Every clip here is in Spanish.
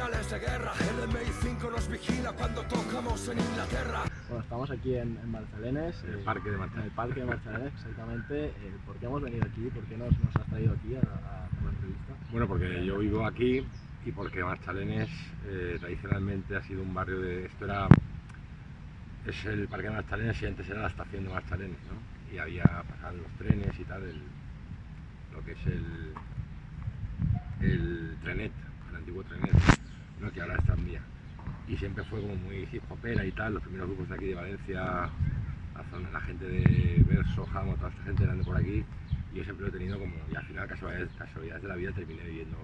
señales de guerra. El MI5 nos vigila cuando tocamos en Inglaterra. Bueno, estamos aquí en Marchalenes, en el parque de Marchalenes. En el parque de Marchalenes, exactamente. ¿Por qué hemos venido aquí? ¿Por qué nos has traído aquí a la entrevista? Bueno, porque yo vivo aquí y porque Marchalenes tradicionalmente ha sido un barrio de... Es el parque de Marchalenes y antes era la estación de Marchalenes, ¿no? Y había pasado los trenes y tal, lo que es el trenet, el antiguo trenet, ¿no? Que ahora es tranvía. Y siempre fue como muy hip hopera y tal, los primeros grupos de aquí de Valencia, la gente de Verso, Jamo, toda esta gente eran de por aquí, y yo siempre lo he tenido como, y al final casualidades de la vida terminé viviendo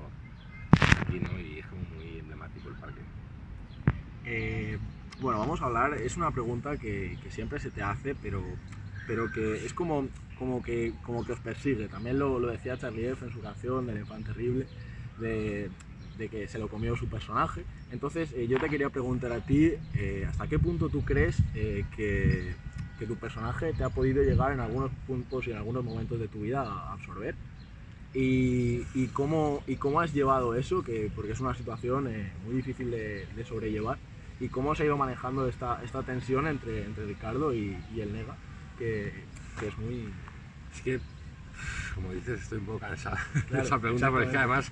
aquí, ¿no? Y es como muy emblemático el parque. Bueno, vamos a hablar, es una pregunta que siempre se te hace, pero que es como que os persigue. También lo decía Charlie F en su canción, El Infante Terrible, de que se lo comió su personaje. Entonces yo te quería preguntar a ti, ¿hasta qué punto tú crees que tu personaje te ha podido llegar en algunos puntos y en algunos momentos de tu vida a absorber? Y cómo has llevado eso, porque es una situación muy difícil de sobrellevar, y cómo se ha ido manejando esta tensión entre Ricardo y el Nega, que es muy... Es que, como dices, estoy un poco cansado Claro, de esa pregunta, porque es que además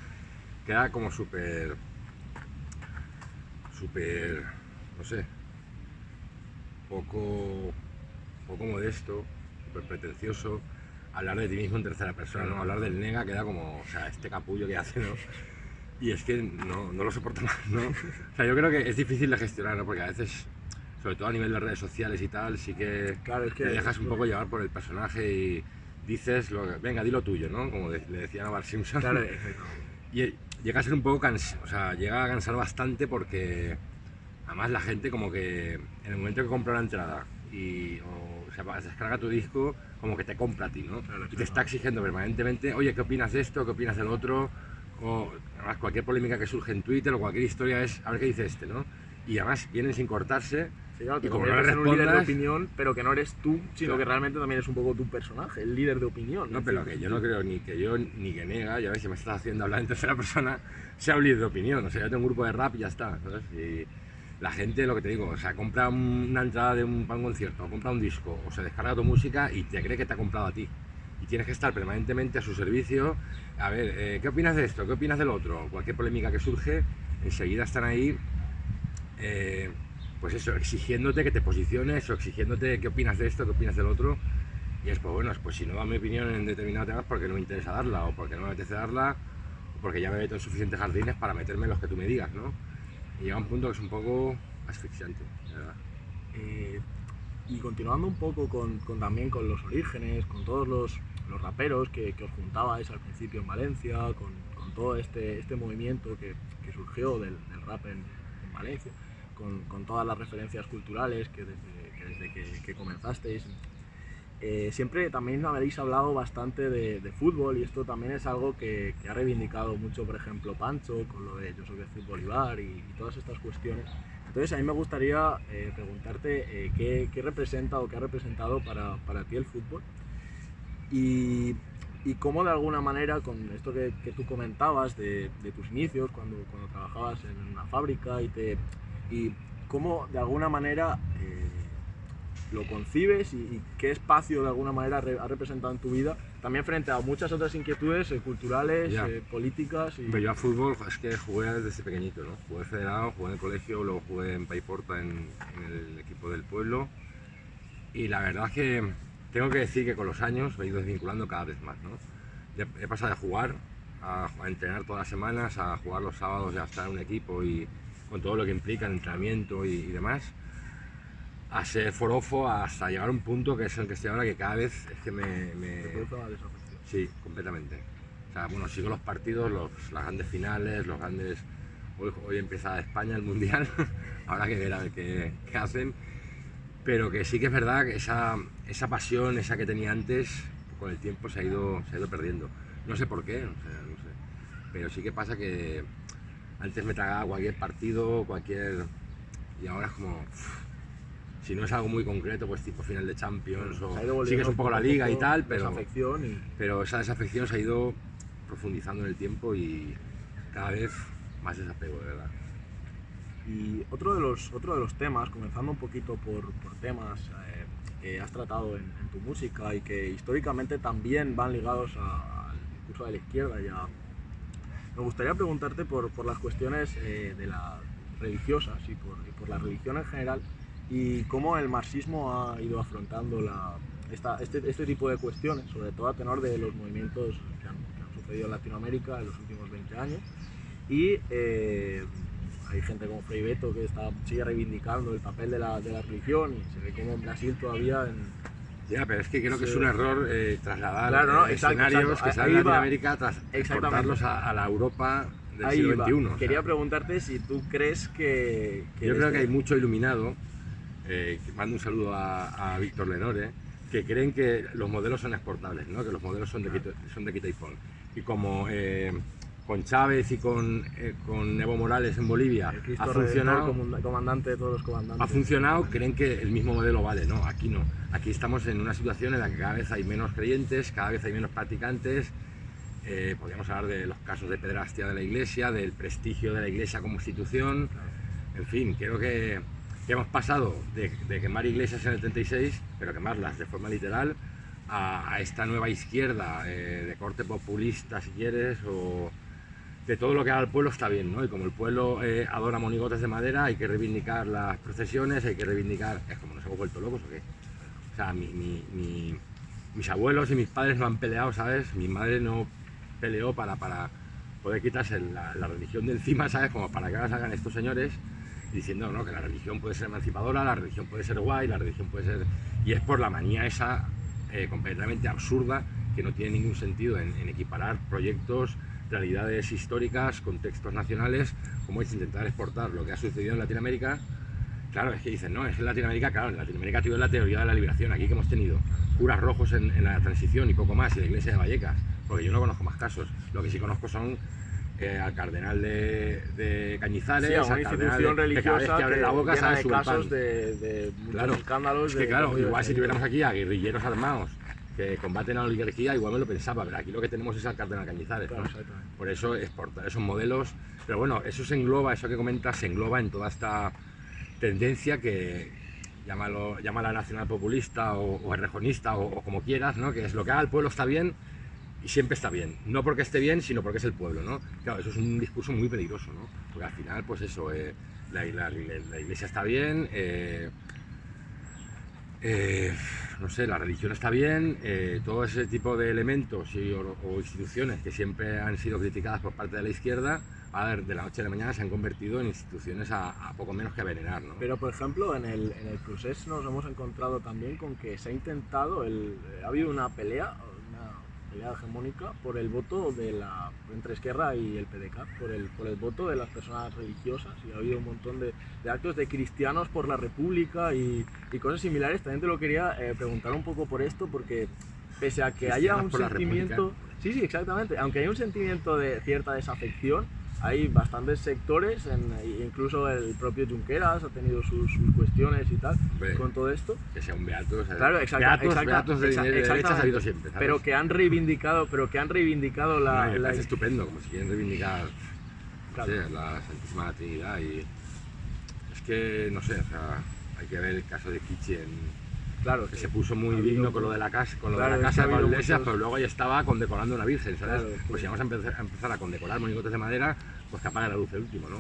queda como súper, no sé, poco modesto, súper pretencioso hablar de ti mismo en tercera persona, ¿no? Hablar del Nega queda como, o sea, este capullo que hace, ¿no? Y es que no lo soporto más, ¿no? O sea, yo creo que es difícil de gestionar, ¿no? Porque a veces, sobre todo a nivel de redes sociales y tal, sí que, claro, es que te dejas un poco llevar por el personaje y dices, venga, di lo tuyo, ¿no? Como le decían a Bart Simpson. Claro, y llega a ser un poco cansado, o sea, llega a cansar bastante porque además la gente como que en el momento que compra la entrada o sea, descarga tu disco, como que te compra a ti, ¿no? Claro, y te está exigiendo permanentemente, oye, ¿qué opinas de esto? ¿Qué opinas del otro? O además cualquier polémica que surge en Twitter o cualquier historia es, a ver qué dice este, ¿no? Y además vienen sin cortarse. Sí, claro, y como no eres le un líder de respondas, opinión, pero que no eres tú, sino claro, que realmente también es un poco tu personaje, el líder de opinión. no, pero que yo no creo ni que yo ni que Nega, ya ves, si me estás haciendo hablar en tercera persona, sea un líder de opinión. O sea, yo tengo un grupo de rap y ya está, ¿sabes? Y la gente, lo que te digo, o sea, compra una entrada de un concierto, o compra un disco, o se descarga tu música y te cree que te ha comprado a ti. Y tienes que estar permanentemente a su servicio. A ver, ¿qué opinas de esto? ¿Qué opinas del otro? Cualquier polémica que surge, enseguida están ahí, pues eso, exigiéndote que te posiciones o exigiéndote qué opinas de esto, qué opinas del otro. Y es, pues bueno, pues si no da mi opinión en determinados temas porque no me interesa darla, o porque no me apetece darla, o porque ya me meto en suficientes jardines para meterme en los que tú me digas, ¿no? Y llega un punto que es un poco asfixiante, de verdad. Y continuando un poco también con los orígenes, con todos los raperos que os juntabais al principio en Valencia, con todo este movimiento que surgió del rap en Valencia, con todas las referencias culturales que desde que comenzasteis, siempre también habéis hablado bastante de fútbol, y esto también es algo que ha reivindicado mucho, por ejemplo, Pancho, con lo de Yo soy de Fútbol Ibar y todas estas cuestiones. Entonces a mí me gustaría preguntarte qué representa o qué ha representado para ti el fútbol, y cómo de alguna manera, con esto que tú comentabas de tus inicios, cuando trabajabas en una fábrica, y cómo de alguna manera lo concibes y qué espacio de alguna manera ha representado en tu vida, también frente a muchas otras inquietudes culturales, políticas. Pero yo a fútbol es que jugué desde pequeñito, ¿no? Jugué federado, jugué en el colegio, luego jugué en Paiporta en el equipo del pueblo, y la verdad es que tengo que decir que con los años me he ido desvinculando cada vez más, ¿no? He pasado de jugar a entrenar todas las semanas, a jugar los sábados y a estar en un equipo y con todo lo que implica el entrenamiento y demás, a ser forofo hasta llegar a un punto que es el que estoy ahora, que cada vez es que ¿Te produce una desafección? Sí, completamente. O sea, bueno, sigo los partidos, las grandes finales, los grandes... Hoy empieza España, el Mundial, habrá que ver a ver qué hacen, pero que sí que es verdad que esa pasión, esa que tenía antes, con el tiempo se ha ido perdiendo. No sé por qué, o sea, no sé. Pero sí que pasa que antes me tragaba cualquier partido, y ahora es como... Si no es algo muy concreto, pues tipo final de Champions, o sigues un poco la liga y tal, pero esa desafección se ha ido profundizando en el tiempo y cada vez más desapego, de verdad. Y otro de los temas, comenzando un poquito por temas que has tratado en tu música y que históricamente también van ligados al discurso de la izquierda, me gustaría preguntarte por las cuestiones de las religiosas y por la religión en general, y cómo el marxismo ha ido afrontando este tipo de cuestiones, sobre todo a tenor de los movimientos que han sucedido en Latinoamérica en los últimos 20 años. Y hay gente como Frei Beto que sigue reivindicando el papel de la religión, y se ve como en Brasil todavía Ya, pero es que creo que es un error trasladar Claro, no, escenarios que salen de Latinoamérica, transportarlos a la Europa del Ahí siglo va. XXI. O sea, Quería preguntarte si tú crees que yo creo que hay mucho iluminado, que mando un saludo a Víctor Lenore, que creen que los modelos son exportables, ¿no? Que los modelos son de quita y pon. Y como con Chávez y con Evo Morales en Bolivia el Cristo ha funcionado, Redentor, comandante de todos los comandantes, ha funcionado, creen que el mismo modelo vale. No, aquí no. Aquí estamos en una situación en la que cada vez hay menos creyentes, cada vez hay menos practicantes. Podríamos hablar de los casos de pederastia de la Iglesia, del prestigio de la Iglesia como institución. En fin, creo que hemos pasado de quemar iglesias en el 36, pero quemarlas de forma literal, a esta nueva izquierda de corte populista, si quieres, o de todo lo que haga el pueblo está bien, ¿no? Y como el pueblo adora monigotes de madera, hay que reivindicar las procesiones, hay que reivindicar... Es como nos hemos vuelto locos, ¿o qué? O sea, mis abuelos y mis padres no han peleado, ¿sabes? Mi madre no peleó para poder quitarse la religión de encima, ¿sabes? Como para que ahora salgan estos señores diciendo, ¿no? Que la religión puede ser emancipadora, la religión puede ser guay, la religión puede ser... Y es por la manía esa completamente absurda, que no tiene ningún sentido en equiparar proyectos, realidades históricas, contextos nacionales, como es intentar exportar lo que ha sucedido en Latinoamérica. Claro, es que dicen, no, es en Latinoamérica, claro, en Latinoamérica tuvieron la teoría de la liberación, aquí que hemos tenido curas rojos en la transición y poco más, y la iglesia de Vallecas, porque yo no conozco más casos. Lo que sí conozco son al cardenal de Cañizares, sí, a una al cardenal institución que cada vez religiosa que abre la boca llena sabe de su pan. casos de muchos Claro, escándalos. es que claro, igual si tuviéramos aquí a guerrilleros armados que combaten a la oligarquía, igual me lo pensaba, pero aquí lo que tenemos es al cardenal Cañizares, Claro, ¿no? exactamente. Por eso exportar esos modelos, pero bueno, eso se engloba, eso que comentas, se engloba en toda esta tendencia que llámala nacional populista o errejonista o como quieras, ¿no? Que es lo que haga el pueblo está bien y siempre está bien, no porque esté bien, sino porque es el pueblo, ¿no? Claro, eso es un discurso muy peligroso, ¿no? Porque al final, pues eso, la iglesia está bien, no sé, la religión está bien, todo ese tipo de elementos o instituciones que siempre han sido criticadas por parte de la izquierda, de la noche a la mañana se han convertido en instituciones a poco menos que a venerar, ¿no? Pero por ejemplo, en el procés nos hemos encontrado también con que se ha intentado, ha habido una pelea hegemónica por el voto entre Esquerra y el PDeCAT, por el voto de las personas religiosas, y ha habido un montón de actos de cristianos por la República y cosas similares. También te lo quería preguntar un poco por esto, porque pese a que haya un sentimiento... Sí, exactamente. Aunque hay un sentimiento de cierta desafección, hay bastantes sectores, incluso el propio Junqueras ha tenido sus cuestiones y tal. Hombre, con todo esto. Que sea un beato, o sea, claro, beatos de derecha ha habido siempre, ¿sabes? Pero que han reivindicado la... Me parece estupendo, como si quieren reivindicar, claro, no sé, la Santísima Trinidad. Y es que, no sé, o sea, hay que ver el caso de Kitchen. Claro, que se puso muy digno con lo de la casa, con claro, de la casa de la iglesia, muchos... pero luego ya estaba condecorando una virgen, ¿sabes? Claro, pues si vamos a empezar a condecorar monigotes de madera, pues que apague la luz el último, ¿no?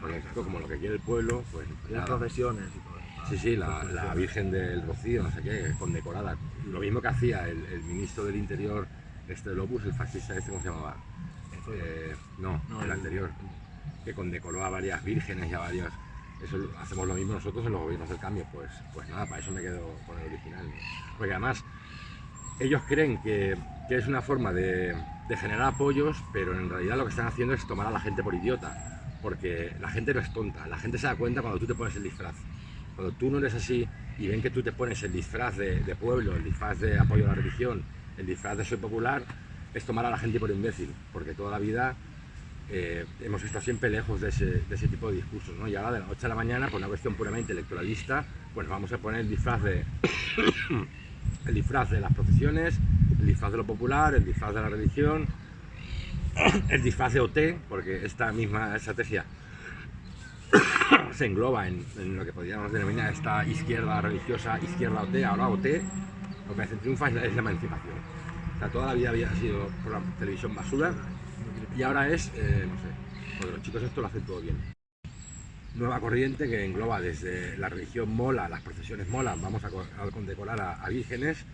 Porque como lo que quiere el pueblo, pues... Las procesiones y todo eso. Sí, la Virgen del Rocío, no sé qué, condecorada. Lo mismo que hacía el ministro del Interior, del Opus, el fascista ¿cómo se llamaba? No, el anterior, que condecoró a varias vírgenes y a varias... Eso hacemos lo mismo nosotros en los gobiernos del cambio, pues nada, para eso me quedo con el original, ¿no? Porque además ellos creen que es una forma de generar apoyos, pero en realidad lo que están haciendo es tomar a la gente por idiota, porque la gente no es tonta, la gente se da cuenta cuando tú te pones el disfraz. Cuando tú no eres así y ven que tú te pones el disfraz de pueblo, el disfraz de apoyo a la religión, el disfraz de soy popular, es tomar a la gente por imbécil, porque toda la vida hemos estado siempre lejos de ese tipo de discursos, ¿no? Y ahora de la noche a la mañana, por una cuestión puramente electoralista, pues vamos a poner el disfraz de el disfraz de las procesiones, el disfraz de lo popular, el disfraz de la religión, el disfraz de OT, porque esta misma estrategia se engloba en lo que podríamos denominar esta izquierda religiosa, izquierda OT. Ahora OT, lo que hace triunfa es la emancipación. O sea, toda la vida había sido programa, televisión basura y ahora es, no sé, pues los chicos esto lo hacen todo bien. Nueva corriente que engloba desde la religión mola, las procesiones mola, vamos a condecorar a vírgenes,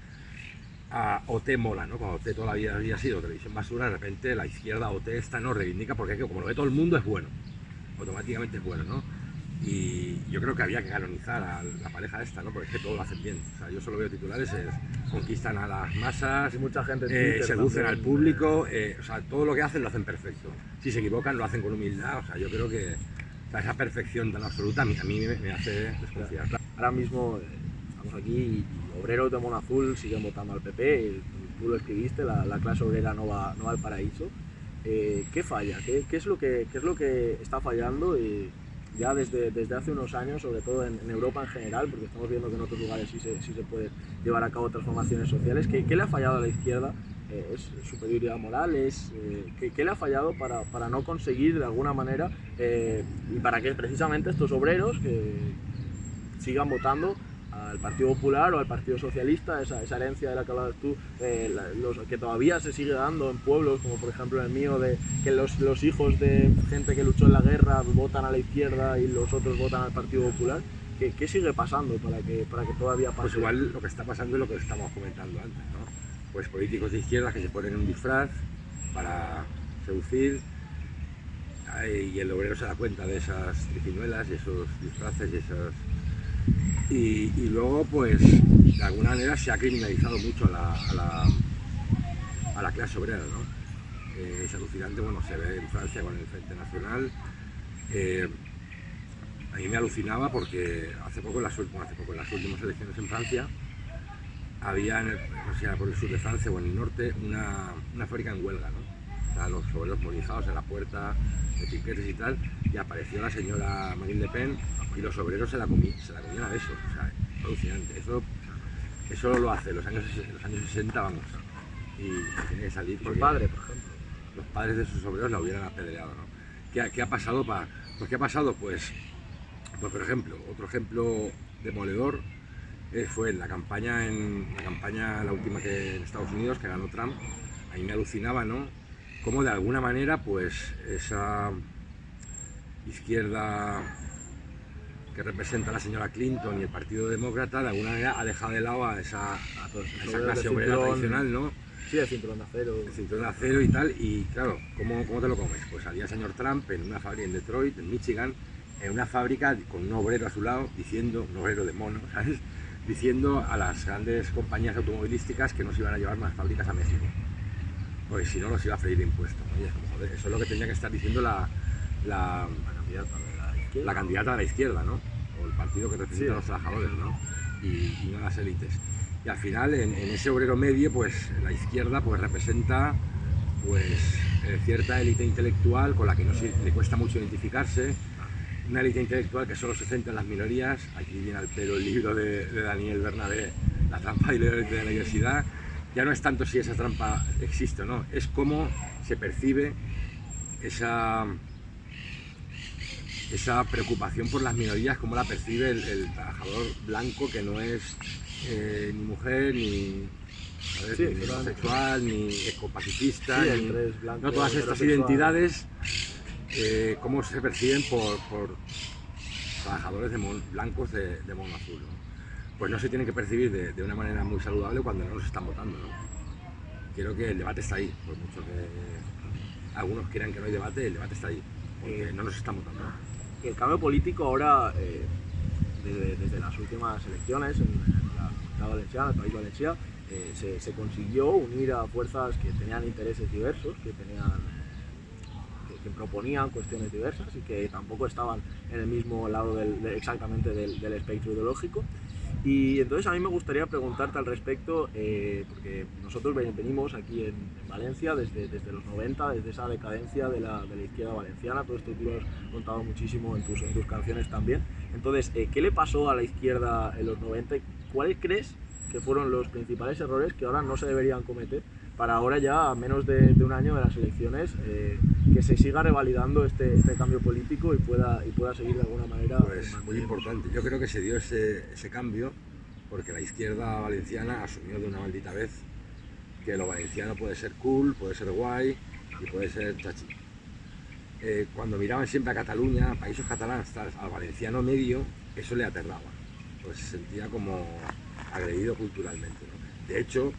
a OT mola, ¿no? Cuando OT toda la vida había sido televisión basura, de repente la izquierda OT esta no reivindica porque como lo ve todo el mundo es bueno, automáticamente es bueno, ¿no? Y yo creo que había que canonizar a la pareja esta, ¿no? Porque es que todo lo hacen bien. O sea, yo solo veo titulares, conquistan a las masas, y mucha gente en Twitter seducen también, al público, o sea, todo lo que hacen lo hacen perfecto. Si se equivocan lo hacen con humildad, o sea, yo creo que o sea, esa perfección tan absoluta a mí me hace desconfiar. Ahora mismo estamos aquí y obreros de Monazul siguen votando al PP, tú lo escribiste, la clase obrera no va al paraíso. ¿Qué falla? ¿Qué es lo que está fallando? Ya desde hace unos años, sobre todo en Europa en general, porque estamos viendo que en otros lugares sí se puede llevar a cabo transformaciones sociales. ¿Qué le ha fallado a la izquierda? ¿Es superioridad moral? ¿Qué le ha fallado para no conseguir de alguna manera y para que precisamente estos obreros que sigan votando al Partido Popular o al Partido Socialista, esa herencia de la que hablabas tú, que todavía se sigue dando en pueblos, como por ejemplo el mío, de que los hijos de gente que luchó en la guerra votan a la izquierda y los otros votan al Partido Popular? ¿Qué sigue pasando para que todavía pase? Pues igual lo que está pasando es lo que estábamos comentando antes, ¿no? Pues políticos de izquierda que se ponen un disfraz para seducir y el obrero se da cuenta de esas triquiñuelas y esos disfraces y esas... Y luego, pues, de alguna manera se ha criminalizado mucho a la clase obrera, ¿no? Es alucinante, bueno, se ve en Francia con el Frente Nacional. A mí me alucinaba porque hace poco en las últimas elecciones en Francia, había, no sé, por el sur de Francia o en el norte, una fábrica en huelga, ¿no? O sea, los obreros movilizados en la puerta de piquetes y tal, y apareció la señora Marine Le Pen y los obreros se la comían a besos. O sea, es alucinante. Eso lo hace en los años 60, vamos. Y tiene que salir. Por padre, por ejemplo. Los padres de esos obreros la hubieran apedreado, ¿no? ¿Qué ha pasado? ¿Qué ha pasado? Pues, por ejemplo, otro ejemplo demoledor fue la campaña, la última que en Estados Unidos, que ganó Trump. A mí me alucinaba, ¿no? Cómo de alguna manera, pues, esa izquierda que representa a la señora Clinton y el Partido Demócrata, de alguna manera ha dejado de lado a esa clase obrera tradicional, ¿no? Sí, el cinturón de acero. El cinturón de acero y tal, y claro, ¿cómo te lo comes? Pues salía el señor Trump en una fábrica en Detroit, en Michigan, en una fábrica con un obrero a su lado, diciendo, un obrero de mono, ¿sabes? Diciendo a las grandes compañías automovilísticas que no se iban a llevar más fábricas a México, porque si no los iba a freír impuestos, ¿no? Y es como, joder, eso es lo que tenía que estar diciendo la candidata de la izquierda, ¿no? O el partido que representa a los trabajadores, ¿no? Y no a las élites. Y al final, en ese obrero medio, pues la izquierda pues representa pues cierta élite intelectual con la que le cuesta mucho identificarse, una élite intelectual que solo se centra en las minorías. Aquí viene al pelo el libro de Daniel Bernabé, La trampa de la diversidad. Ya no es tanto si esa trampa existe o no, es cómo se percibe esa preocupación por las minorías, cómo la percibe el trabajador blanco que no es ni mujer, ni homosexual, ni ecopacifista, no todas estas identidades, cómo se perciben por trabajadores blancos de mono azul, ¿no? Pues no se tienen que percibir de una manera muy saludable cuando no los están votando, ¿no? Creo que el debate está ahí, por mucho que algunos quieran que no hay debate, el debate está ahí, porque no nos están votando. El cambio político ahora, desde las últimas elecciones en la Comunidad Valenciana, el País Valencià, se consiguió unir a fuerzas que tenían intereses diversos, que proponían cuestiones diversas y que tampoco estaban en el mismo lado exactamente del espectro ideológico. Y entonces a mí me gustaría preguntarte al respecto, porque nosotros venimos aquí en Valencia desde los 90, desde esa decadencia de la izquierda valenciana. Todo esto tú lo has contado muchísimo en tus canciones también. Entonces, ¿qué le pasó a la izquierda en los 90? ¿Cuál crees que fueron los principales errores que ahora no se deberían cometer, para ahora ya a menos de un año de las elecciones, que se siga revalidando este cambio político y pueda seguir de alguna manera. Pues muy importante. Yo creo que se dio ese cambio porque la izquierda valenciana asumió de una maldita vez que lo valenciano puede ser cool, puede ser guay y puede ser chachi. Cuando miraban siempre a Cataluña, países catalanes, al valenciano medio, eso le aterraba, pues se sentía como agredido culturalmente, ¿no? De hecho,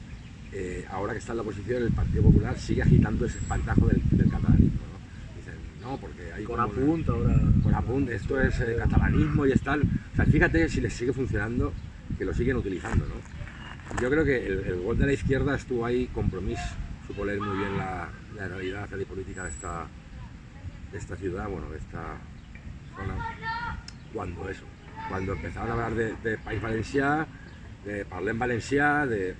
ahora que está en la oposición, el Partido Popular sigue agitando ese espantajo del catalanismo, ¿no? Dicen, no, porque hay con Apunt ahora. Con Apunt, esto es catalanismo y es tal. O sea, fíjate si les sigue funcionando, que lo siguen utilizando, ¿no? Yo creo que el gol de la izquierda estuvo ahí, Compromís supo leer muy bien la realidad y política de esta ciudad, bueno, de esta zona, cuando empezaron a hablar de País Valencià, de Parlem Valencià, de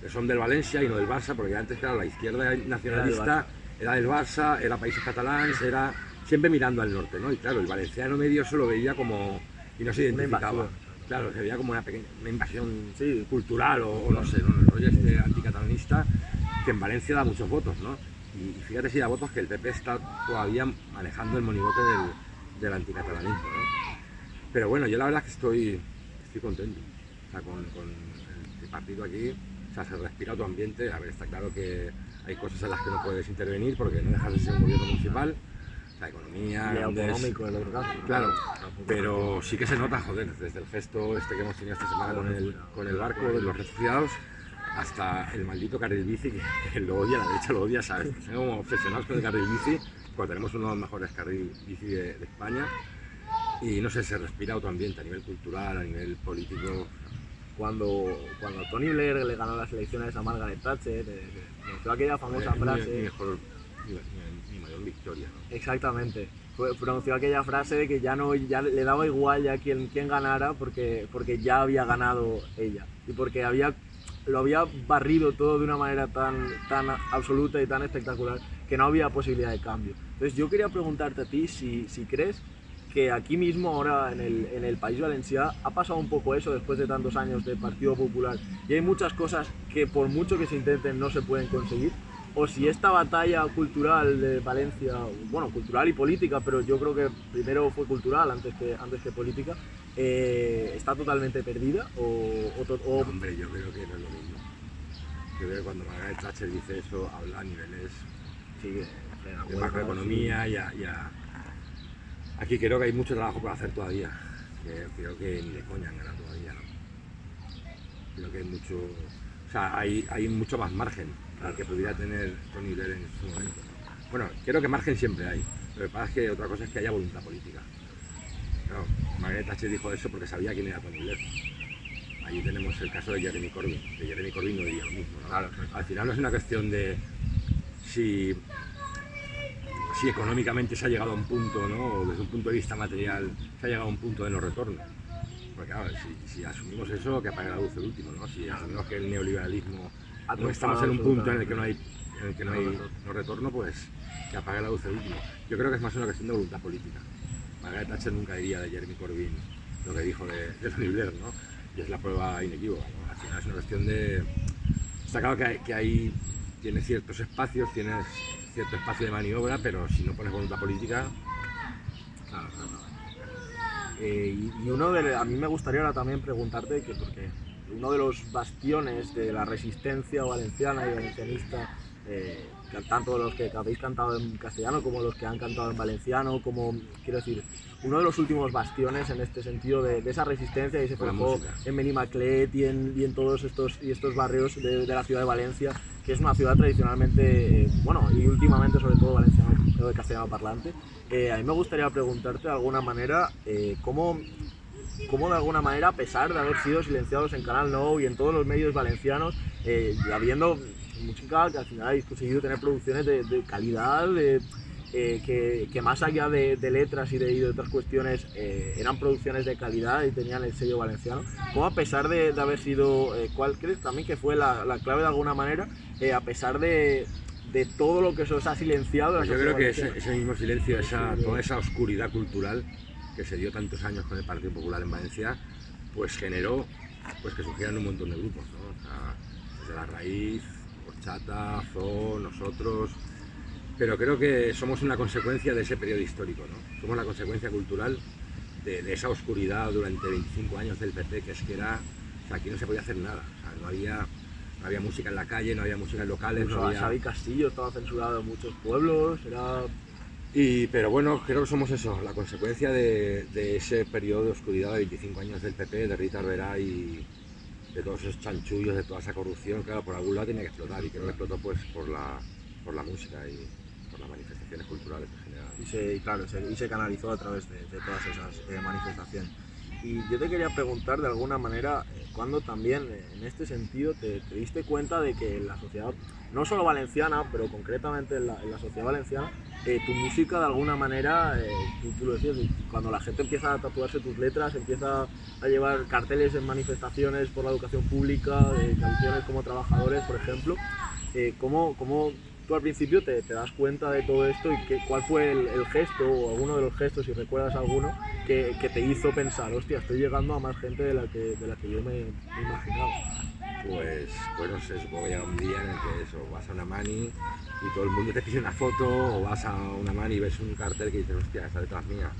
Som del Valencia y no del Barça, porque antes, claro, la izquierda nacionalista era del Barça, era Países Catalans, era siempre mirando al norte, ¿no? Y claro, el valenciano medio eso lo veía como, y no se identificaba. Claro, se veía como una invasión cultural o no sé, ¿no? El rollo este anticatalanista que en Valencia da muchos votos, ¿no? Y fíjate si da votos que el PP está todavía manejando el monigote del anticatalanismo, ¿no? Pero bueno, yo la verdad es que estoy contento, o sea, con el partido aquí. O sea, se respira otro ambiente. A ver, está claro que hay cosas en las que no puedes intervenir porque no dejas de ser un gobierno municipal, la economía, y autonómico, el otro caso. Claro, pero sí que se nota, joder, desde el gesto este que hemos tenido esta semana con el barco de los refugiados hasta el maldito carril bici, que lo odia, la derecha lo odia, ¿sabes? Estamos como obsesionados con el carril bici, cuando tenemos uno de los mejores carriles bici de España, y no sé, se respira otro ambiente a nivel cultural, a nivel político. Cuando Tony Blair le ganó las elecciones a Margaret Thatcher, pronunció aquella famosa frase. Mi mayor victoria, ¿no? Exactamente. Pronunció aquella frase de que ya le daba igual ya quién ganara porque ya había ganado ella y porque lo había barrido todo de una manera tan absoluta y tan espectacular que no había posibilidad de cambio. Entonces yo quería preguntarte a ti si crees que aquí mismo ahora en el País Valencià ha pasado un poco eso después de tantos años de Partido Popular y hay muchas cosas que por mucho que se intenten no se pueden conseguir, o si esta batalla cultural de Valencia, bueno, cultural y política, pero yo creo que primero fue cultural antes que política, está totalmente perdida o... No, hombre, yo creo que no es lo mismo. Yo creo que cuando Margaret Thatcher dice eso habla a niveles de macroeconomía ya. Aquí creo que hay mucho trabajo por hacer todavía. Creo que ni de coña han ganado todavía, ¿no? Creo que hay mucho... O sea, hay mucho más margen al que pudiera tener Tony Blair en su momento, ¿no? Bueno, creo que margen siempre hay. Lo que pasa es que otra cosa es que haya voluntad política. Claro, Margaret Thatcher dijo eso porque sabía quién era Tony Blair. Allí tenemos el caso de Jeremy Corbyn. Que Jeremy Corbyn no diría lo mismo, ¿no? Claro. Al final no es una cuestión de si económicamente se ha llegado a un punto, ¿no? O desde un punto de vista material se ha llegado a un punto de no retorno. Porque claro, si asumimos eso, que apague la luz el último, ¿no? Si asumimos que el neoliberalismo no estamos en un punto en el que no hay no retorno, pues que apague la luz el último. Yo creo que es más una cuestión de voluntad política. Margaret Thatcher nunca diría de Jeremy Corbyn lo que dijo de Tony Blair, ¿no? Y es la prueba inequívoca, ¿no? Al final es una cuestión de... Está claro que hay tienes ciertos espacios, tienes cierto espacio de maniobra, pero si no pones voluntad política... Claro. Y a mí me gustaría ahora también preguntarte, porque uno de los bastiones de la resistencia valenciana y valencianista, tanto los que habéis cantado en castellano como los que han cantado en valenciano, como, quiero decir, uno de los últimos bastiones en este sentido de esa resistencia y se forjó en Benimaclet y en todos estos barrios de la ciudad de Valencia, que es una ciudad tradicionalmente, bueno, y últimamente sobre todo valenciano, castellano parlante. A mí me gustaría preguntarte de alguna manera cómo de alguna manera, a pesar de haber sido silenciados en Canal Nou y en todos los medios valencianos, habiendo música que al final habéis conseguido tener producciones de calidad, que más allá de letras y de otras cuestiones eran producciones de calidad y tenían el sello valenciano, ¿cómo a pesar de haber sido, cuál crees también que fue la clave de alguna manera, a pesar de todo lo que se os ha silenciado? Pues yo creo que ese mismo silencio, toda esa oscuridad cultural que se dio tantos años con el Partido Popular en Valencia, pues generó pues que surgieran un montón de grupos, ¿no? O sea, desde La Raíz, Horchata, Zoo, nosotros, pero creo que somos una consecuencia de ese periodo histórico, ¿no? Somos la consecuencia cultural de esa oscuridad durante 25 años del PP, que es que era, o sea, aquí no se podía hacer nada, o sea, no había música en la calle, no había música en locales, no había... Xavi Castillo estaba censurado en muchos pueblos, Pero bueno, creo que somos eso, la consecuencia de ese periodo de oscuridad de 25 años del PP, de Rita Barberá y de todos esos chanchullos, de toda esa corrupción. Claro, por algún lado tenía que explotar, y creo que explotó pues por la música y por las manifestaciones culturales en general. Y se canalizó a través de todas esas manifestaciones. Y yo te quería preguntar de alguna manera, cuando también en este sentido te diste cuenta de que en la sociedad, no solo valenciana, pero concretamente en la sociedad valenciana, tu música de alguna manera, tú lo decías, cuando la gente empieza a tatuarse tus letras, empieza a llevar carteles en manifestaciones por la educación pública, canciones como Trabajadores, por ejemplo, ¿cómo tú al principio te das cuenta de todo esto y cuál fue el gesto o alguno de los gestos, si recuerdas alguno, que te hizo pensar, hostia, estoy llegando a más gente de la que yo me imaginaba? Pues no sé, supongo que llega un día en el que eso, vas a una mani y todo el mundo te pide una foto, o vas a una mani y ves un cartel que dices, hostia, esta letra es mía,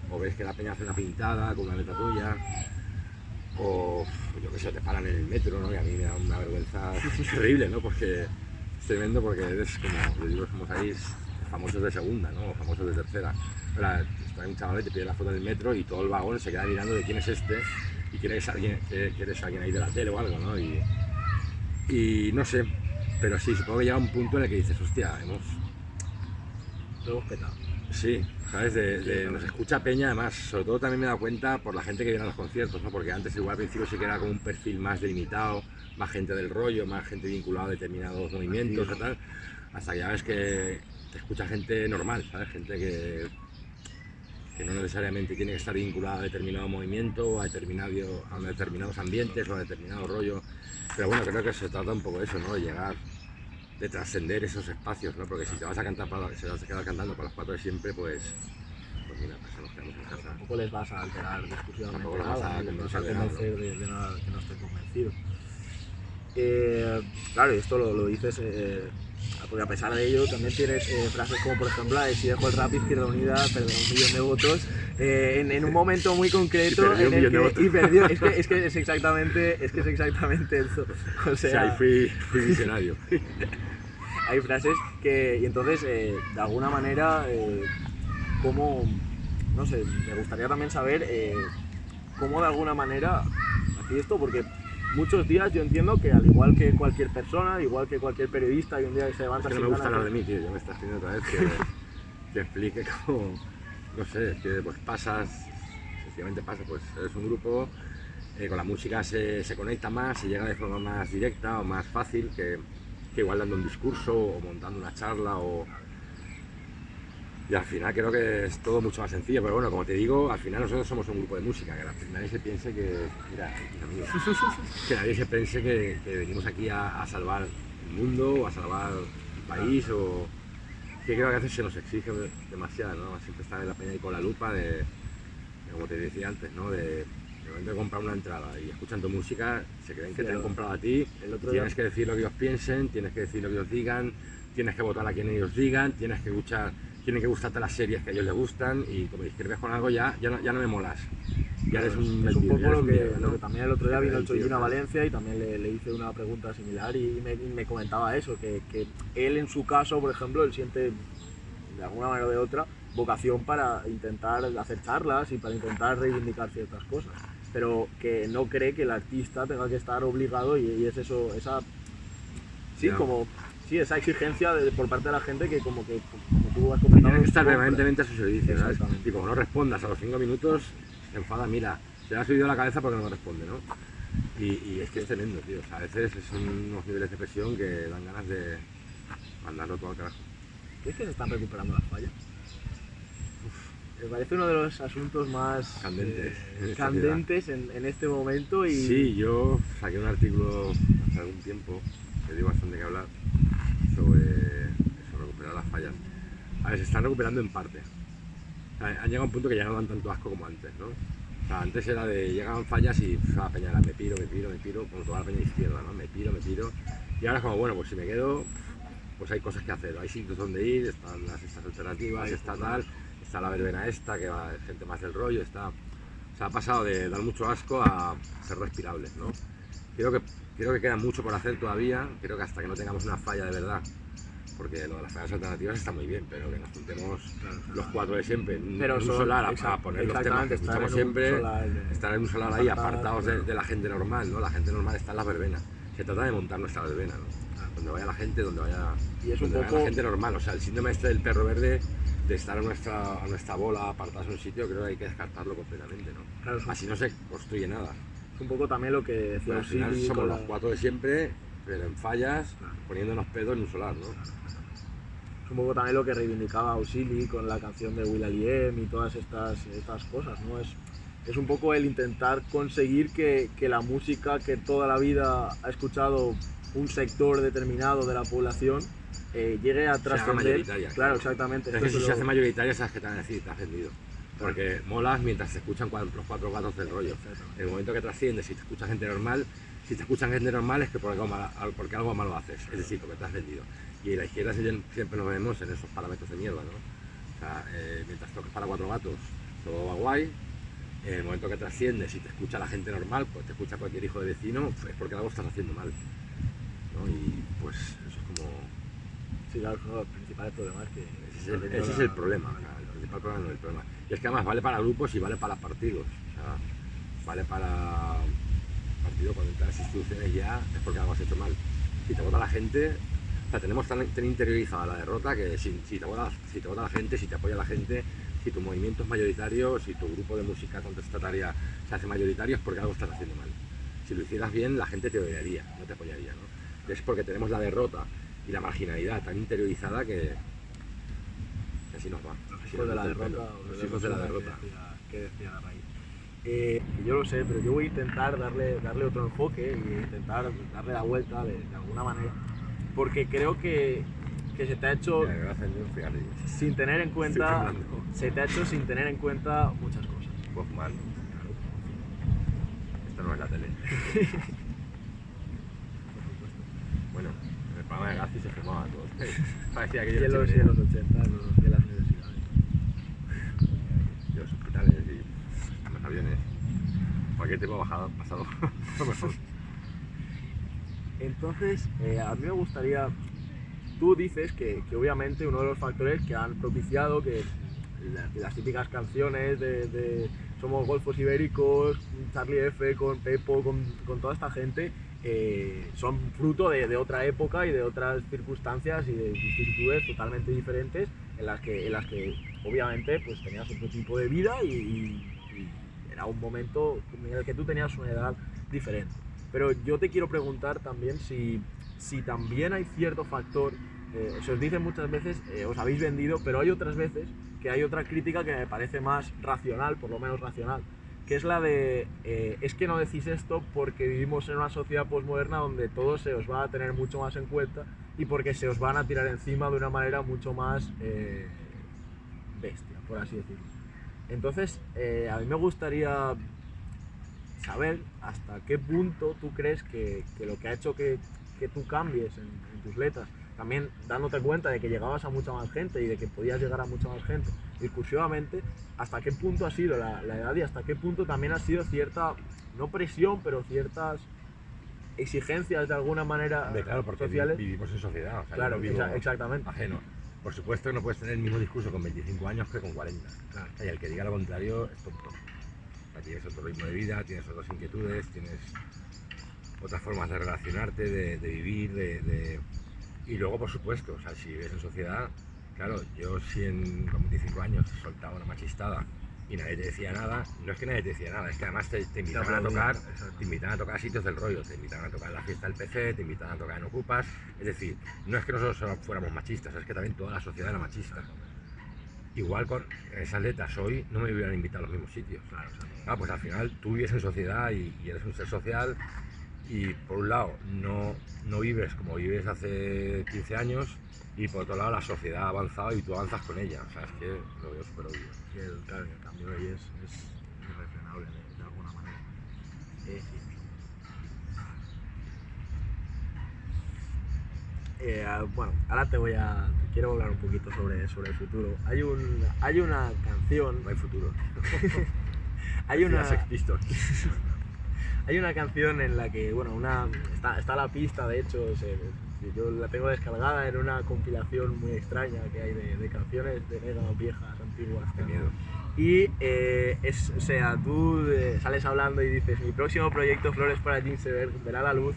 o ves que la peña hace una pintada con una letra tuya, o yo qué sé, te paran en el metro, ¿no? Y a mí me da una vergüenza terrible, ¿no? Porque es tremendo, porque eres como, yo digo, somos ahí famosos de segunda, ¿no? O famosos de tercera. Ahora, está un chaval y te pide la foto del metro y todo el vagón se queda mirando de quién es este y que eres alguien ahí de la tele o algo, ¿no? Y no sé, pero sí, supongo que llega un punto en el que dices, hostia, Lo hemos petado. Sí, ¿sabes? Nos escucha peña, además, sobre todo también me he dado cuenta por la gente que viene a los conciertos, ¿no? Porque antes igual al principio sí que era como un perfil más delimitado, más gente del rollo, más gente vinculada a determinados movimientos y tal, hasta que ya ves que te escucha gente normal, ¿sabes? Gente que no necesariamente tiene que estar vinculada a determinado movimiento, o a determinados ambientes o a determinado rollo, pero bueno, creo que se trata un poco de eso, ¿no? De llegar, de trascender esos espacios, ¿no? Porque si te vas a cantar si vas a quedar cantando para los cuatro de siempre, pues mira, pues nos quedamos en casa. Tampoco les vas a alterar discusión, Tampoco les vas a convencer de nada que no esté convencido. Claro, y esto lo dices, porque a pesar de ello también tienes frases como por ejemplo la de si dejo el rap, Izquierda Unida perderá 1 millón de votos, en un momento muy concreto y perdió. Es que es exactamente eso. O sea, ahí fui visionario. Hay frases que, y entonces de alguna manera, cómo, no sé, me gustaría también saber cómo de alguna manera hacía esto, porque muchos días yo entiendo que al igual que cualquier persona, igual que cualquier periodista, que un día se levanta... Es que no me gusta hablar de mí, tío, ya me estás pidiendo otra vez que explique cómo, no sé, es que pues sencillamente pasa, pues eres un grupo, con la música se conecta más, se llega de forma más directa o más fácil que igual dando un discurso o montando una charla y al final creo que es todo mucho más sencillo, pero bueno, como te digo, al final nosotros somos un grupo de música, que nadie se piense que, mira, que nadie se piense que venimos aquí a salvar el mundo o a salvar el país, o que creo que a veces se nos exige demasiado, ¿no? Siempre estar en la peña y con la lupa de como te decía antes, ¿no? De momento de comprar una entrada y escuchan tu música, se creen que te han comprado a ti, tienes que decir lo que ellos piensen, tienes que decir lo que ellos digan, tienes que votar a quien ellos digan, tienen que gustarte las series que a ellos les gustan, y como discrepes con algo ya no me molas. Ya eres un es un poco lo que también el otro día vino el tío, Chollín a Valencia y también le hice una pregunta similar y me comentaba eso, que él en su caso, por ejemplo, él siente de alguna manera o de otra vocación para intentar hacer charlas y para intentar reivindicar ciertas cosas, pero que no cree que el artista tenga que estar obligado, y es eso, esa esa exigencia por parte de la gente que como tú has comentado, tienes que estar permanentemente a su servicio, ¿sabes? Y como no respondas a los 5 minutos, se enfada, mira, se le ha subido la cabeza porque no me responde, ¿no? Y es que es tremendo, tío, o sea, a veces son unos niveles de presión que dan ganas de mandarlo todo al carajo. ¿Crees que se están recuperando las fallas? Me parece uno de los asuntos más candentes en este momento. Y... Sí, yo saqué un artículo hace algún tiempo que dio bastante que hablar sobre eso, recuperar las fallas. A ver, se están recuperando en parte. Han llegado a un punto que ya no dan tanto asco como antes, ¿no? O sea, antes era de llegaban fallas y a peña era me piro, como toda la peña izquierda, ¿no? Me piro. Y ahora es como, bueno, pues si me quedo, pues hay cosas que hacer, hay sitios donde ir, están las estas alternativas, está tal, está la verbena esta, que va gente más del rollo, está... O sea, ha pasado de dar mucho asco a ser respirables, ¿no? Creo que queda mucho por hacer todavía, creo que hasta que no tengamos una falla de verdad, porque lo de las fallas alternativas está muy bien, pero que nos juntemos los cuatro de siempre, Pero en un son- solar, a exact- poner los temas que exactamente, estar escuchamos en un siempre, solar estar en un solar ahí, apartados, apartados claro. de la gente normal, ¿no? La gente normal está en la verbena. Se trata de montar nuestra verbena, ¿no? Donde vaya la gente, donde vaya, Y es un donde vaya poco- la gente normal. O sea, el síndrome este del perro verde, de estar a nuestra bola, apartados en un sitio, creo que hay que descartarlo completamente, ¿no? Claro, es Así no se construye nada. un poco también lo que decía Pero al final Osili somos con los la- cuatro de siempre, pero en fallas, Claro. poniéndonos pedos en un solar, ¿no? Es un poco también lo que reivindicaba Osili con la canción de Will.i.am y todas estas cosas, ¿no? Es un poco el intentar conseguir que la música que toda la vida ha escuchado un sector determinado de la población llegue a haga trascender. mayoritaria. Claro, exactamente. Es que Esto si es se lo- hace mayoritaria, sabes que te van a decir, te has vendido. Porque molas mientras se escuchan los cuatro gatos del rollo. En el momento que trasciendes, si te escucha gente normal, si te escuchan gente normal es que porque algo malo haces, es decir, porque te has vendido. Y en la izquierda siempre nos vemos en esos parámetros de mierda, ¿no? O sea, mientras toques para cuatro gatos, todo va guay. En el momento que trasciendes, si te escucha la gente normal, pues te escucha cualquier hijo de vecino, pues es porque algo estás haciendo mal, ¿no? Y pues eso es como... Sí, claro, es uno de los principales problemas que... Ese es el problema, o sea, el principal problema no es el problema. Y es que además vale para grupos y vale para partidos. O sea, vale para partido cuando entras a las instituciones ya es porque algo has hecho mal. Si te vota la gente, o sea, tenemos tan interiorizada la derrota que si te vota la gente, si te apoya la gente, si tu movimiento es mayoritario, si tu grupo de música contestataria se hace mayoritario es porque algo estás haciendo mal. Si lo hicieras bien, la gente te odiaría, no te apoyaría, ¿no? Es porque tenemos la derrota y la marginalidad tan interiorizada que así nos va. Los Así hijos nos de la mete el derrota. pelo. O Los de hijos de la persona derrota. que decía la raíz. Que yo lo sé, pero yo voy a intentar darle otro enfoque y intentar darle la vuelta de alguna manera. Porque creo que se te ha hecho Mira, me voy a encender un cigarrillo. sin tener en cuenta. Estoy temblando. Se te ha hecho sin tener en cuenta muchas cosas. Puedo fumar. Esto no es la tele. Bueno, en el programa de Gazi se fumaba todo. Parecía que Y yo en los 80, de las universidades. de los hospitales y los aviones. Cualquier tipo de pasado. Lo mejor. Entonces, a mí me gustaría, tú dices que obviamente uno de los factores que han propiciado que las típicas canciones de Somos Golfos Ibéricos, Charlie F con Pepo, con toda esta gente, son fruto de otra época y de otras circunstancias y de vicisitudes totalmente diferentes en las que obviamente pues tenías otro tipo de vida y era un momento en el que tú tenías una edad diferente. Pero yo te quiero preguntar también si también hay cierto factor, se os dice muchas veces, os habéis vendido, pero hay otras veces que hay otra crítica que me parece más racional, por lo menos racional, que es la de, es que no decís esto porque vivimos en una sociedad posmoderna donde todo se os va a tener mucho más en cuenta y porque se os van a tirar encima de una manera mucho más bestia, por así decirlo. Entonces, a mí me gustaría saber hasta qué punto tú crees que lo que ha hecho que tú cambies en tus letras, también dándote cuenta de que llegabas a mucha más gente y de que podías llegar a mucha más gente discursivamente, hasta qué punto ha sido la edad y hasta qué punto también ha sido cierta, no presión, pero ciertas exigencias de alguna manera Claro, porque sociales. vivimos en sociedad. O sea, Claro, yo no vivo exactamente. ajeno. Por supuesto que no puedes tener el mismo discurso con 25 años que con 40. Claro. Y el que diga lo contrario es tonto. O sea, tienes otro ritmo de vida, tienes otras inquietudes, tienes otras formas de relacionarte, de vivir, y luego, por supuesto, o sea, si vives en sociedad, claro, yo si con 25 años soltaba una machistada y nadie te decía nada, no es que nadie te decía nada, es que además te invitaban a tocar, te invitaban a tocar a sitios del rollo, te invitaban a tocar en la fiesta del PC, te invitaban a tocar en Ocupas, es decir, no es que nosotros fuéramos machistas, es que también toda la sociedad era machista. Igual con esas letras hoy no me hubieran invitado a los mismos sitios. Claro, pues al final tú vives en sociedad y eres un ser social y por un lado no vives como vives hace 15 años y por otro lado la sociedad ha avanzado y tú avanzas con ella. O sea, es que lo veo súper obvio. Y el cambio ahí es irrefrenable. incuestionable de alguna manera. Bueno, ahora te quiero hablar un poquito sobre el futuro. Hay una canción, No hay futuro. hay una, Sex Pistols. hay una canción en la que, bueno, está la pista, de hecho, yo la tengo descargada en una compilación muy extraña que hay de canciones de negras viejas, antiguas. Qué miedo. Y o sea, tú sales hablando y dices, mi próximo proyecto Flores para Ginseberg verá la luz.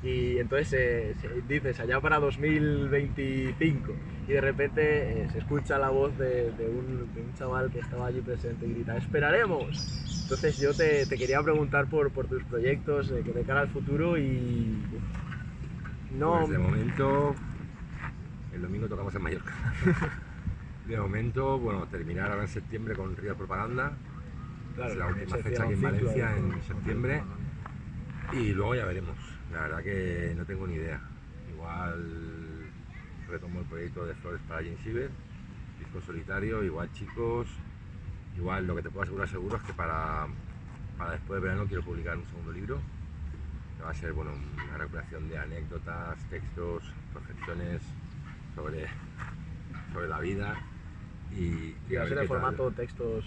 Y entonces dices, allá para 2025, y de repente se escucha la voz de un chaval que estaba allí presente y grita, ¡esperaremos! Entonces yo te quería preguntar por tus proyectos de cara al futuro y... No... Pues de momento, el domingo tocamos en Mallorca. De momento, bueno, terminar ahora en septiembre con Río Propaganda. Claro, Es la última se fecha aquí en cierra un ciclo Valencia ahí en con septiembre. Propaganda. Y luego ya veremos. La verdad que no tengo ni idea. Igual retomo el proyecto de Flores para Jane Siever, disco solitario, igual chicos. Igual lo que te puedo asegurar seguro es que para después de verano quiero publicar un segundo libro. Que va a ser, bueno, una recuperación de anécdotas, textos, reflexiones sobre la vida. Y Va a a ver ser qué en formato tal. textos.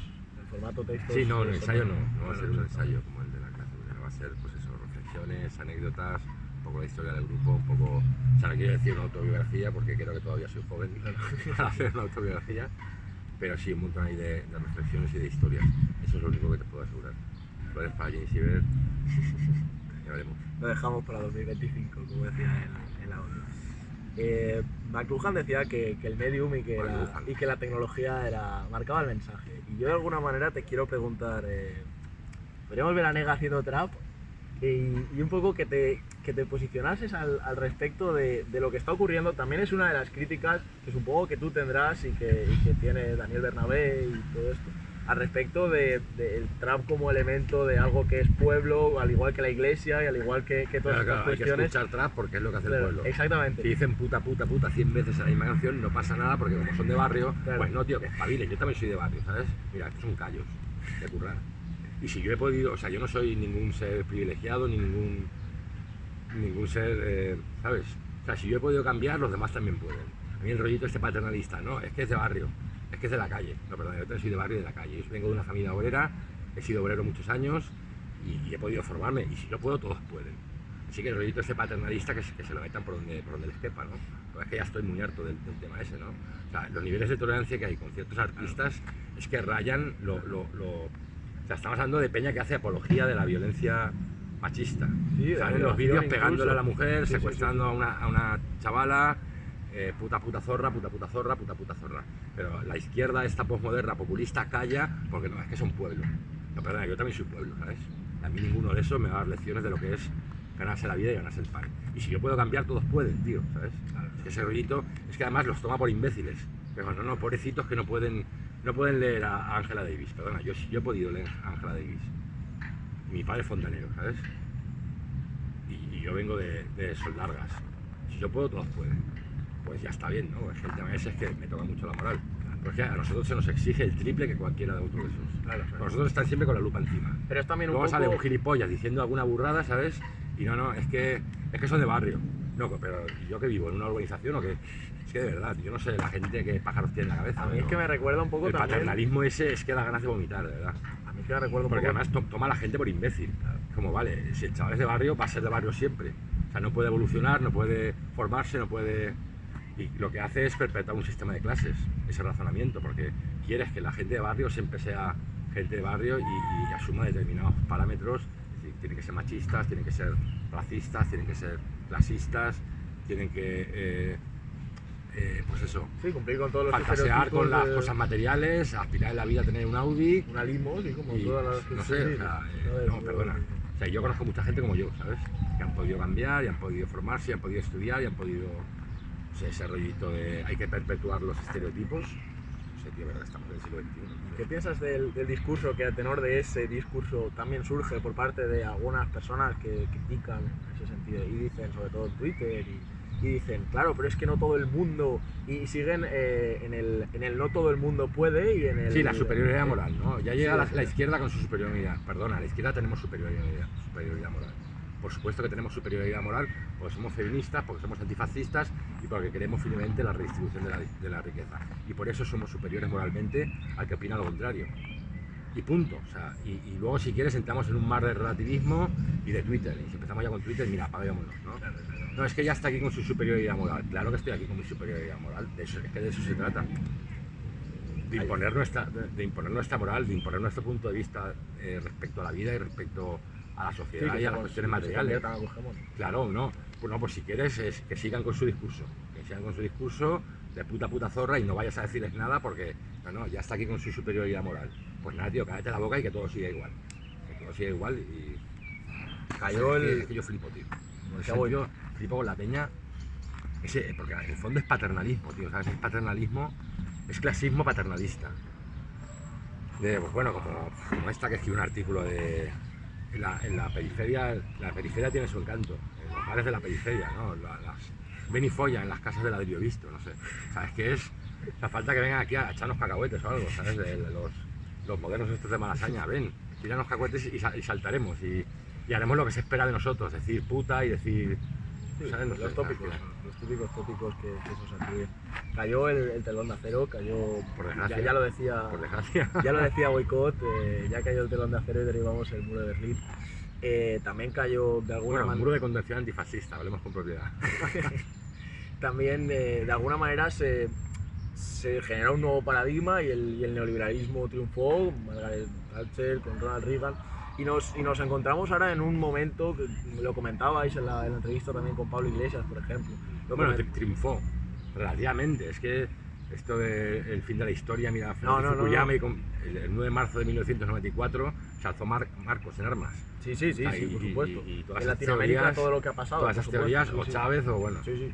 Sí, no, eso ensayo no va a ser un bueno, ensayo como el de la clase, va a ser pues eso, reflexiones, anécdotas, un poco la historia del grupo, un poco, o sea, no quiero decir una autobiografía porque creo que todavía soy joven para hacer una autobiografía, pero sí un montón ahí de reflexiones y de historias, eso es lo único que te puedo asegurar. Flores para Jane Siever, ya veremos. Lo dejamos para 2025, como decía el audio. McLuhan decía que el medium y que la tecnología marcaba el mensaje. Y yo de alguna manera te quiero preguntar, ¿podríamos ver a Nega haciendo trap? Y un poco que te posicionases al respecto de lo que está ocurriendo. También es una de las críticas que supongo que tú tendrás y que tiene Daniel Bernabé y todo esto, al respecto del trap como elemento de algo que es pueblo, al igual que la iglesia y al igual que todas estas Hay que cuestiones. escuchar trap porque es lo que hace el pueblo. Exactamente. Si dicen puta, puta, puta 100 veces en la misma canción, no pasa nada porque como son de barrio, Claro. pues no, tío, que espabilen. Yo también soy de barrio, ¿sabes? Mira, estos son callos de currar. Y si yo he podido, o sea, yo no soy ningún ser privilegiado, ni ningún ser, ¿sabes? O sea, si yo he podido cambiar, los demás también pueden. A mí el rollito este paternalista, no, es que es de barrio, es que es de la calle. No, perdón, yo también soy de barrio y de la calle. Yo vengo de una familia obrera, he sido obrero muchos años y he podido formarme. Y si yo puedo, todos pueden. Así que el rollito este paternalista que se lo metan por donde les quepa, ¿no? Pero es que ya estoy muy harto del tema ese, ¿no? O sea, los niveles de tolerancia que hay con ciertos artistas es que rayan o sea, estamos hablando de peña que hace apología de la violencia machista. Sí, Salen los vídeos pegándole a la mujer, Sí, secuestrando a una chavala, puta zorra, puta zorra. Pero la izquierda, esta posmoderna, populista, calla porque no, es que son pueblo. No, perdona, yo también soy pueblo, ¿sabes? A mí ninguno de esos me va a dar lecciones de lo que es ganarse la vida y ganarse el pan. Y si yo puedo cambiar, todos pueden, tío, ¿sabes? Es que ese rollito, es que además los toma por imbéciles. Pero no, pobrecitos que no pueden leer a Angela Davis. Perdona, yo he podido leer a Angela Davis. Mi padre es fontanero, ¿sabes? Y yo vengo de Soldargas. Si yo puedo, todos pueden. Pues ya está bien, ¿no? Es que el tema ese es que me toca mucho la moral. Porque a nosotros se nos exige el triple que cualquiera de otro de esos. Claro. Nosotros están siempre con la lupa encima. Pero es también un Luego poco... sale un gilipollas diciendo alguna burrada, ¿sabes? Y no, es que son de barrio. No, pero ¿yo que vivo? ¿En una urbanización o qué? Es que de verdad, yo no sé la gente que pájaros tiene en la cabeza. A mí es que me recuerda un poco el también... paternalismo ese es que da ganas de vomitar, de verdad. A mí es que me recuerda un Porque poco... además toma a la gente por imbécil. Como vale, si el chaval es de barrio, va a ser de barrio siempre. O sea, no puede evolucionar, no puede formarse, no puede... Y lo que hace es perpetuar un sistema de clases, ese razonamiento, porque quieres que la gente de barrio siempre sea gente de barrio y asuma determinados parámetros. Es decir, tienen que ser machistas, tienen que ser racistas, tienen que ser clasistas, tienen que, pues eso, Sí, cumplir con todos los fantasear con las de... cosas materiales, aspirar en la vida a tener un Audi. Una limo, sí, como Y, todas las... no sé, o sea, no, perdona. O sea, yo conozco mucha gente como yo, ¿sabes? Que han podido cambiar, y han podido formarse, y han podido estudiar, y han podido... O sea, ese rollito de hay que perpetuar los estereotipos. No sé, tío, verdad, estamos en el siglo XXI. ¿Qué piensas del discurso que a tenor de ese discurso también surge por parte de algunas personas que critican ese sentido y dicen, sobre todo en Twitter y dicen, claro, pero es que no todo el mundo, y siguen en el no todo el mundo puede y en el... Sí, la superioridad moral, ¿no? Ya llega sí, la izquierda con su superioridad, perdona, la izquierda tenemos superioridad moral. Por supuesto que tenemos superioridad moral porque somos feministas, porque somos antifascistas y porque queremos finalmente la redistribución de la riqueza. Y por eso somos superiores moralmente al que opina lo contrario. Y punto. O sea, y luego si quieres entramos en un mar de relativismo y de Twitter. Y si empezamos ya con Twitter, mira, apaguémonos, ¿no? No, es que ya está aquí con su superioridad moral. Claro que estoy aquí con mi superioridad moral. Es que de eso se trata. De imponer nuestra moral, de imponer nuestro punto de vista respecto a la vida y respecto a la sociedad y a las cuestiones materiales. Claro, no. Pues si quieres que sigan con su discurso. Que sigan con su discurso de puta zorra y no vayas a decirles nada porque no, ya está aquí con su superioridad moral. Pues nada, tío, cállate la boca y que todo siga igual. Que todo siga igual y... Cayó el... Es que yo flipo, tío. Yo flipo con la peña. Porque en el fondo es paternalismo, tío, ¿sabes? Es paternalismo, es clasismo paternalista. Pues bueno, como esta que escribió un artículo de... En la periferia tiene su encanto. En los bares de la periferia, ¿no? Ven y folla en las casas de ladrillo visto, no sé. ¿Sabes qué es? La falta que vengan aquí a echarnos cacahuetes o algo, ¿sabes? Los modernos estos de Malasaña, ven, tiranos cacahuetes y saltaremos y haremos lo que se espera de nosotros, decir puta y decir... Sí, ¿sabes? No sé, los típicos tópicos que eso se atribuye. Cayó el telón de acero, cayó... Por desgracia. Ya lo decía... Por desgracia. Ya lo decía Boicot, ya cayó el telón de acero y derribamos el muro de Berlín. También cayó de alguna manera... el muro de contención antifascista, hablemos con propiedad. También de alguna manera se generó un nuevo paradigma y el neoliberalismo triunfó, Margaret Thatcher con Ronald Reagan, y nos encontramos ahora en un momento, que lo comentabais en la entrevista también con Pablo Iglesias, por ejemplo. Bueno, triunfó, relativamente, es que esto del fin de la historia, mira, Fukuyama, el 9 de marzo de 1994 se alzó Marcos en armas. Sí, por supuesto. Y todas en esas Latinoamérica teorías, todo lo que ha pasado. Todas esas teorías, sí, o Chávez, o bueno, sí.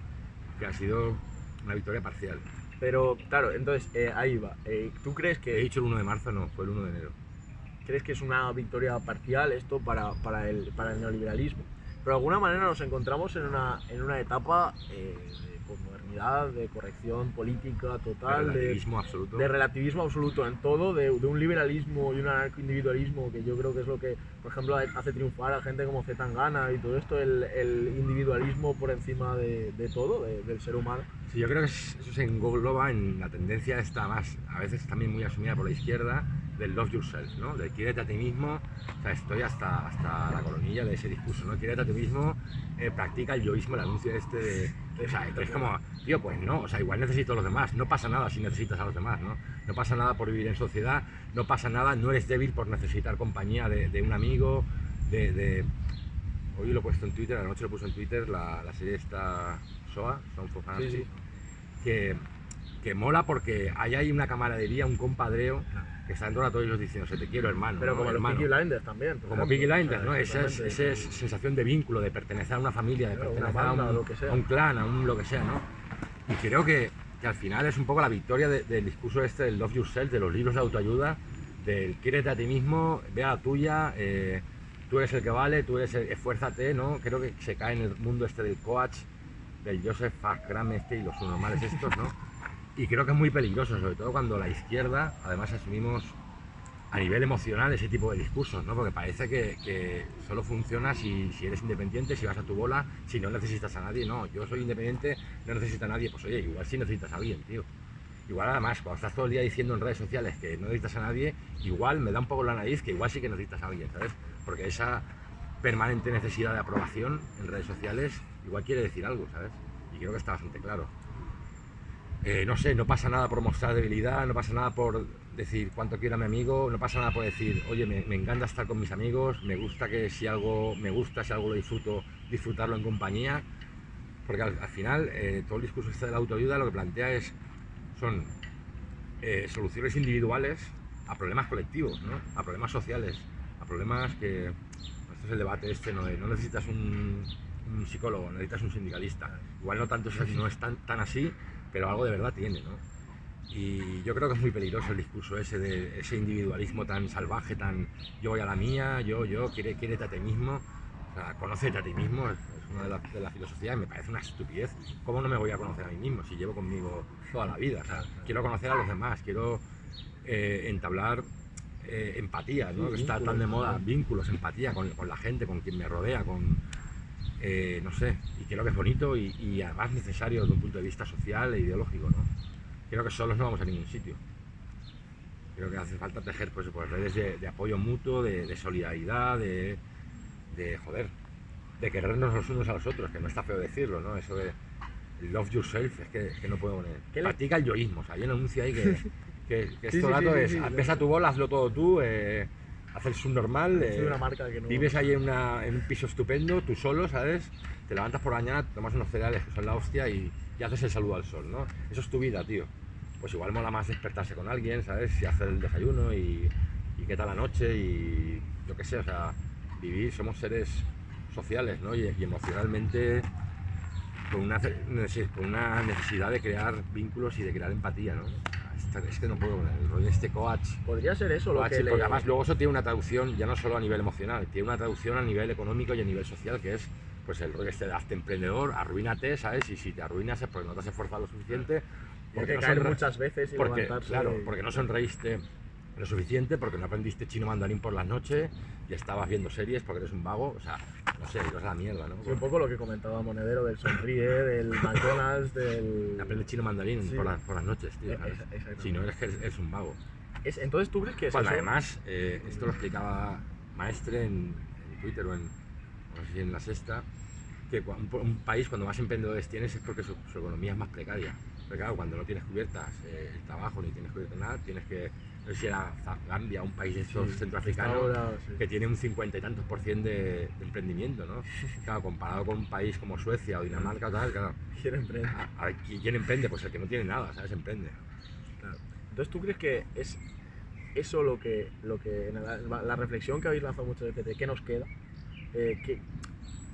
que ha sido una victoria parcial. Pero claro, entonces ahí va. ¿Tú crees que...? He dicho el 1 de marzo, no, fue el 1 de enero. ¿Crees que es una victoria parcial esto para el neoliberalismo? Pero de alguna manera nos encontramos en una etapa de posmodernidad, de corrección política total, de relativismo absoluto en todo, de un liberalismo y un anarcoindividualismo que yo creo que es lo que, por ejemplo, hace triunfar a gente como Zetangana y todo esto, el individualismo por encima de todo, del ser humano. Sí, yo creo que eso se engloba en la tendencia esta más, a veces también muy asumida por la izquierda, del love yourself, ¿no? Del quiérete a ti mismo. O sea, estoy hasta la coronilla de ese discurso, ¿no? Quiérete a ti mismo, practica el yoísmo, el anuncio o sea, es como, tío, pues no, o sea, igual necesito a los demás, no pasa nada si necesitas a los demás, ¿no? No pasa nada por vivir en sociedad, no pasa nada, no eres débil por necesitar compañía de un amigo, Hoy lo he puesto en Twitter, anoche lo puse en Twitter, la serie esta SOA, Song for Anarchy, que mola porque ahí hay una camaradería, un compadreo, que está en torno a todos ellos diciendo, se te quiero, hermano. Pero ¿no? como hermano. los Peaky Blinders también. Como Peaky Blinders, ¿no? Esa sensación de vínculo, de pertenecer a una familia, de pertenecer banda, a un clan, a un lo que sea, ¿no? Y creo que al final es un poco la victoria del discurso este del Love Yourself, de los libros de autoayuda, del quiérete a ti mismo, ve a la tuya, tú eres el que vale, esfuérzate, ¿no? Creo que se cae en el mundo este del coach, del Joseph Graham y los normales estos, ¿no? Y creo que es muy peligroso, sobre todo cuando la izquierda, además asumimos a nivel emocional ese tipo de discursos, ¿no? Porque parece que solo funciona si eres independiente, si vas a tu bola, si no necesitas a nadie. No, yo soy independiente, no necesito a nadie. Pues oye, igual sí necesitas a alguien, tío. Igual además, cuando estás todo el día diciendo en redes sociales que no necesitas a nadie, igual me da un poco la nariz que igual sí que necesitas a alguien, ¿sabes? Porque esa permanente necesidad de aprobación en redes sociales igual quiere decir algo, ¿sabes? Y creo que está bastante claro. No sé, no pasa nada por mostrar debilidad, no pasa nada por decir cuánto quiero a mi amigo, no pasa nada por decir, oye, me encanta estar con mis amigos, me gusta que si algo me gusta, si algo lo disfruto, disfrutarlo en compañía, porque al final todo el discurso este de la autoayuda lo que plantea son soluciones individuales a problemas colectivos, ¿no? A problemas sociales, a problemas que, este es el debate no necesitas un psicólogo, necesitas un sindicalista, igual no tanto, no es tan así, pero algo de verdad tiene, ¿no? Y yo creo que es muy peligroso el discurso ese individualismo tan salvaje, tan yo voy a la mía, yo, quiérete a ti mismo. O sea, conócete a ti mismo, es una de las filosofías y me parece una estupidez. ¿Cómo no me voy a conocer a mí mismo si llevo conmigo toda la vida? O sea, quiero conocer a los demás, quiero entablar empatía, ¿no? Sí, que está tan vínculos, de moda, también. vínculos, empatía con la gente, con quien me rodea, con, no sé, y creo que es bonito y además necesario desde un punto de vista social e ideológico, ¿no? Creo que solos no vamos a ningún sitio. Creo que hace falta tejer pues redes de apoyo mutuo, de solidaridad, de querernos los unos a los otros, que no está feo decirlo, ¿no? Eso de love yourself, es que no puedo poner. Practica el yoísmo, o sea, hay un anuncio ahí que Sí, esto sí, dato sí, es, sí, pesa tu bola, hazlo todo tú, haz el subnormal, Soy una marca que no... vives ahí en un piso estupendo, tú solo, ¿sabes? Te levantas por la mañana, tomas unos cereales que son la hostia y haces el saludo al sol, ¿no? Eso es tu vida, tío. Pues igual mola más despertarse con alguien, ¿sabes? Y hacer el desayuno y qué tal la noche y yo qué sé, o sea, vivir, somos seres sociales, ¿no? Y emocionalmente con una necesidad de crear vínculos y de crear empatía, ¿no? Es que no puedo, el rollo este coach. Podría ser eso lo que Porque además luego eso tiene una traducción ya no solo a nivel emocional, tiene una traducción a nivel económico y a nivel social, que es pues el rollo este de hazte emprendedor, arruínate, ¿sabes? Y si te arruinas es porque no te has esforzado lo suficiente. Porque no caer muchas veces y levantarse... Claro, porque no sonreíste lo suficiente, porque no aprendiste chino mandarín por las noches y estabas viendo series porque eres un vago, o sea, no sé, iros a la mierda, ¿no? Sí, un poco lo que comentaba Monedero del sonríe, del McDonald's, del... Aprende chino mandarín Sí. por las noches, tío, ¿sabes? Exactamente. Si no eres que eres un vago. Entonces, ¿tú crees que es Cuando eso? además, esto lo explicaba Maestre en Twitter o no sé si en La Sexta, que un país cuando más emprendedores tienes es porque su economía es más precaria. Pero claro, cuando no tienes cubiertas el trabajo ni tienes cubierto nada, tienes que, no sé si era Gambia, un país de estos centroafricanos, ahora, sí. que tiene un 50 y tantos % de emprendimiento, ¿no? Claro, comparado con un país como Suecia o Dinamarca o tal, claro. ¿Quién emprende? ¿Quién emprende? Pues el que no tiene nada, ¿sabes? Emprende. Claro. Entonces, ¿tú crees que es eso lo que la reflexión que habéis lanzado muchas veces de qué nos queda? Que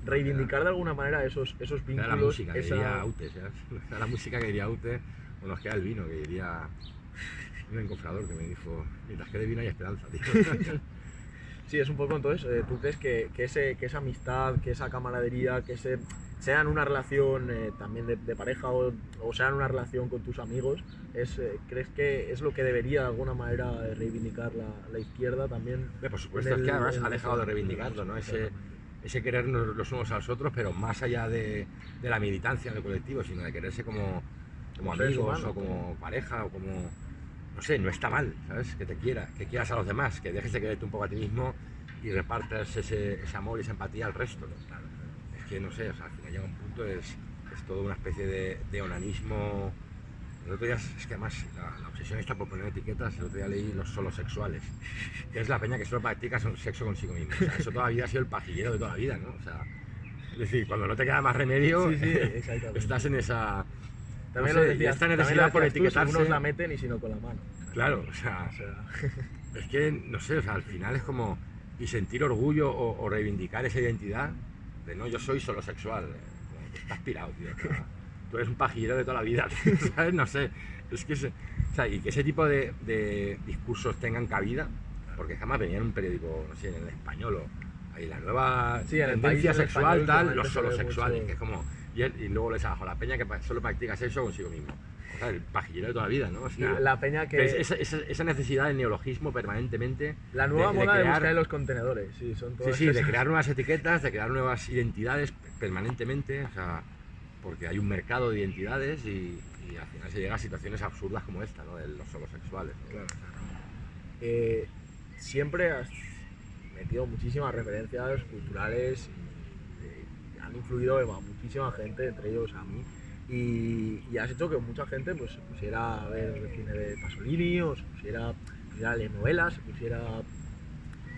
reivindicar de alguna manera esos vínculos. Era la música que diría Aute, ¿sabes? Era la música que diría Aute, o nos queda el vino, que diría un encofrador que me dijo, mientras quede vino hay esperanza, tío. Sí, es un poco entonces, ¿tú crees que esa amistad, que esa camaradería, que sean una relación también de pareja o sean una relación con tus amigos, crees que es lo que debería de alguna manera reivindicar la izquierda también? Por supuesto, es que además ha dejado de reivindicarlo, ¿no? Ese querernos los unos a los otros, pero más allá de la militancia del colectivo, sino de quererse como amigos humanos, o como pareja o como, no sé, no está mal, ¿sabes? Que quieras a los demás, que dejes de quererte un poco a ti mismo y repartas ese amor y esa empatía al resto, ¿no? Claro. Es que no sé, o sea, al final llega un punto, es todo una especie de onanismo. El otro día, es que además la obsesión está por poner etiquetas, el otro día leí los solos sexuales, que es la peña que solo practica sexo consigo mismo. O sea, eso toda la vida ha sido el pajillero de toda la vida, ¿no? O sea, es decir, cuando no te queda más remedio, estás en esa... También no sé, lo decías, esta necesidad por etiquetarse. Unos la meten y si no con la mano. Claro, o sea, es que, no sé, o sea, al final es como... Y sentir orgullo o reivindicar esa identidad de no, yo soy solo sexual. Como que estás pirado, tío. O sea, tú eres un pajillero de toda la vida, ¿sabes? No sé. Es que o sea, y que ese tipo de discursos tengan cabida, porque jamás venía en un periódico, no sé, en El Español o ahí la nueva tendencia sexual, tal, los solo sexuales, mucho... que es como... Y luego les abajo, la peña que solo practica sexo consigo mismo. O sea, el pajillero de toda la vida, ¿no? O sea, la peña que... Esa necesidad de neologismo permanentemente. La nueva moda de buscar en los contenedores, sí, son todas Sí, de crear nuevas etiquetas, de crear nuevas identidades permanentemente, o sea, porque hay un mercado de identidades y al final se llega a situaciones absurdas como esta, ¿no? De los solo sexuales, ¿no? Claro. Siempre has metido muchísimas referencias culturales y han influido a muchísima gente, entre ellos a mí. Y has hecho que mucha gente pues, pusiera a ver el cine de Pasolini o se pusiera a leer novelas, se pusiera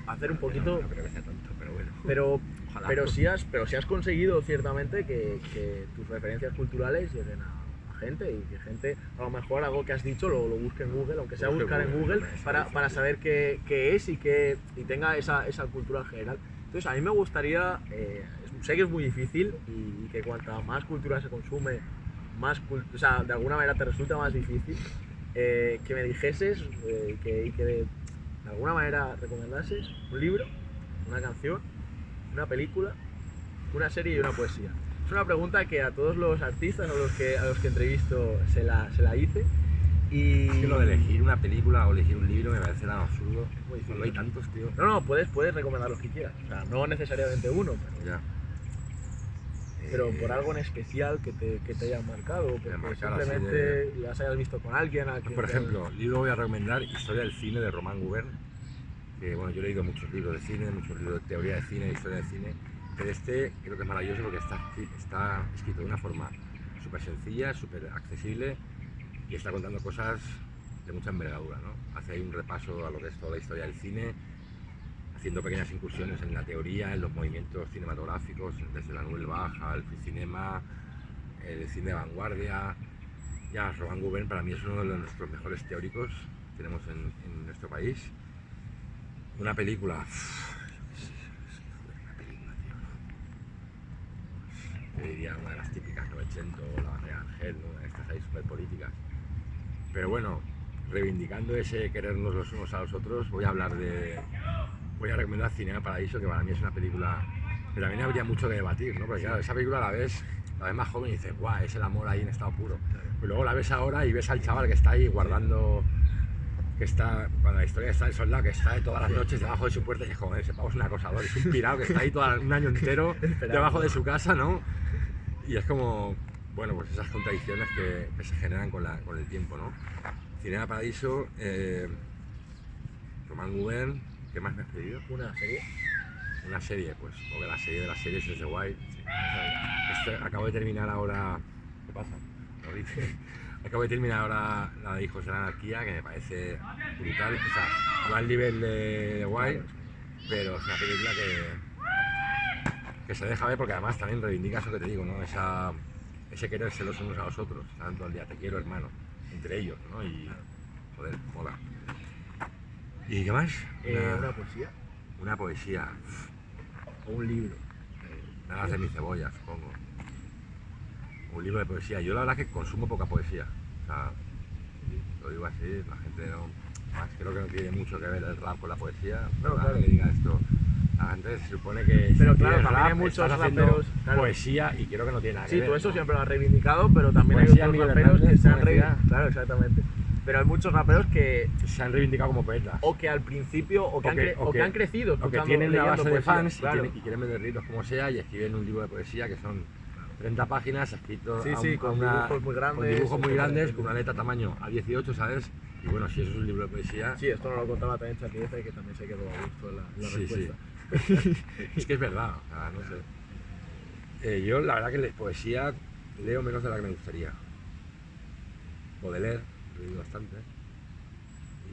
a hacer un poquito... No creo que sea tonto, pero bueno. Pero sí has conseguido ciertamente que tus referencias culturales lleguen a gente y que gente, a lo mejor algo que has dicho lo busque en Google, aunque sea buscar en Google para saber qué es y tenga esa cultura en general. Entonces a mí me gustaría, sé que es muy difícil y que cuanta más cultura se consume, o sea, de alguna manera te resulta más difícil, que me dijeses que de alguna manera recomendases un libro, una canción, una película Una serie y una poesía. Es una pregunta que a todos los artistas a los que entrevisto se la hice. Y... Es que lo de elegir una película o elegir un libro me parece tan absurdo. Muy difícil. Cuando hay tantos, tío. No, puedes recomendar los que quieras. O sea, no necesariamente uno, Ya. pero por algo en especial que te haya marcado, porque marcado así simplemente las hayas visto con alguien. Pues por ejemplo, libro voy a recomendar Historia del cine de Romain Gubern, que bueno, yo he leído muchos libros de cine, muchos libros de teoría de cine, de historia del cine, pero este creo que es maravilloso porque está escrito de una forma súper sencilla, súper accesible y está contando cosas de mucha envergadura, ¿no? Hace ahí un repaso a lo que es toda la historia del cine, haciendo pequeñas incursiones en la teoría, en los movimientos cinematográficos, desde la Nouvelle Vague al free cinema, el cine de vanguardia. Ya, Romain Gubern para mí es uno de nuestros mejores teóricos que tenemos en nuestro país. Una película, tío. Yo diría una de las típicas 900, La Batalla de Argel, ¿no? Estas ahí súper políticas. Pero bueno, reivindicando ese querernos los unos a los otros, voy a recomendar Cinema Paradiso, que para mí es una película que también habría mucho que debatir, ¿no? Porque claro, esa película la ves más joven y dices, guau, es el amor ahí en estado puro. Pero luego la ves ahora y ves al chaval que está ahí guardando, cuando la historia está el soldado que está todas las noches debajo de su puerta y dices, joder, ese pavo es un acosador, es un pirado que está ahí un año entero debajo de su casa, ¿no? Y es como, bueno, pues esas contradicciones que se generan con el tiempo, ¿no? Cinema Paradiso, Romain Gubern, ¿qué más me has pedido? ¿Una serie? Una serie, pues, porque la serie de las series es The Wire. Acabo de terminar ahora... ¿Qué pasa? Acabo de terminar ahora la de Hijos de la Anarquía, que me parece brutal. O sea, no al nivel de The Wire, pero es una película que se deja ver porque además también reivindica eso que te digo, ¿no? Ese quererse los unos a los otros, tanto al día te quiero hermano, entre ellos, ¿no? Y joder, mola. ¿Y qué más? ¿Una poesía? Una poesía. ¿O un libro? Nada de mi cebolla, supongo. Un libro de poesía. Yo la verdad que consumo poca poesía. O sea, lo digo así, la gente no... Más creo que no tiene mucho que ver el rap con la poesía. No, claro. Que diga esto. La gente se supone que pero si claro, tienes también rap, hay muchos estás haciendo raperos, claro. poesía y creo que no tiene nada que Sí, ver. tú eso ¿no? siempre lo has reivindicado, pero también Poesía, hay otros Miguel raperos que Hernández, se han poesía. reivindicado. Claro, exactamente. Pero hay muchos raperos que Se han reivindicado como poetas. o que al principio o que han crecido o que escuchando, tienen una leyendo base de poesía, fans claro. y quieren vender libros como sea y escriben un libro de poesía que son 30 páginas escrito con dibujos muy grandes, con dibujos muy grandes, con una letra tamaño A18, ¿sabes? Y bueno, si eso es un libro de poesía... Sí, esto nos lo contaba también Chaquieza y que también se quedó a gusto en la Sí, respuesta. sí. Es que es verdad, o sea, no sé. Yo la verdad que poesía leo menos de la que me gustaría. O de leer, he leído bastante. Y...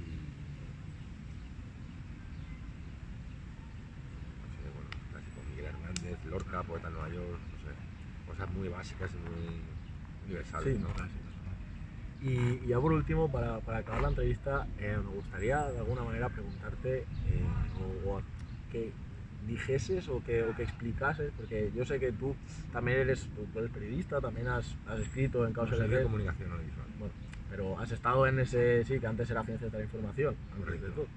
no sé, bueno, clásicos, Miguel Hernández, Lorca, poeta de Nueva York, no sé. Cosas muy básicas y muy universales, Sí, ¿no? clásicos. Y ya por último, para acabar la entrevista, me gustaría de alguna manera preguntarte o que dijeses o que explicases, porque yo sé que tú también eres periodista, también has escrito en Causa No sé, de de comunicación audiovisual. bueno, pero has estado en ese, sí, que antes era Ciencia de la Información, antes de todo.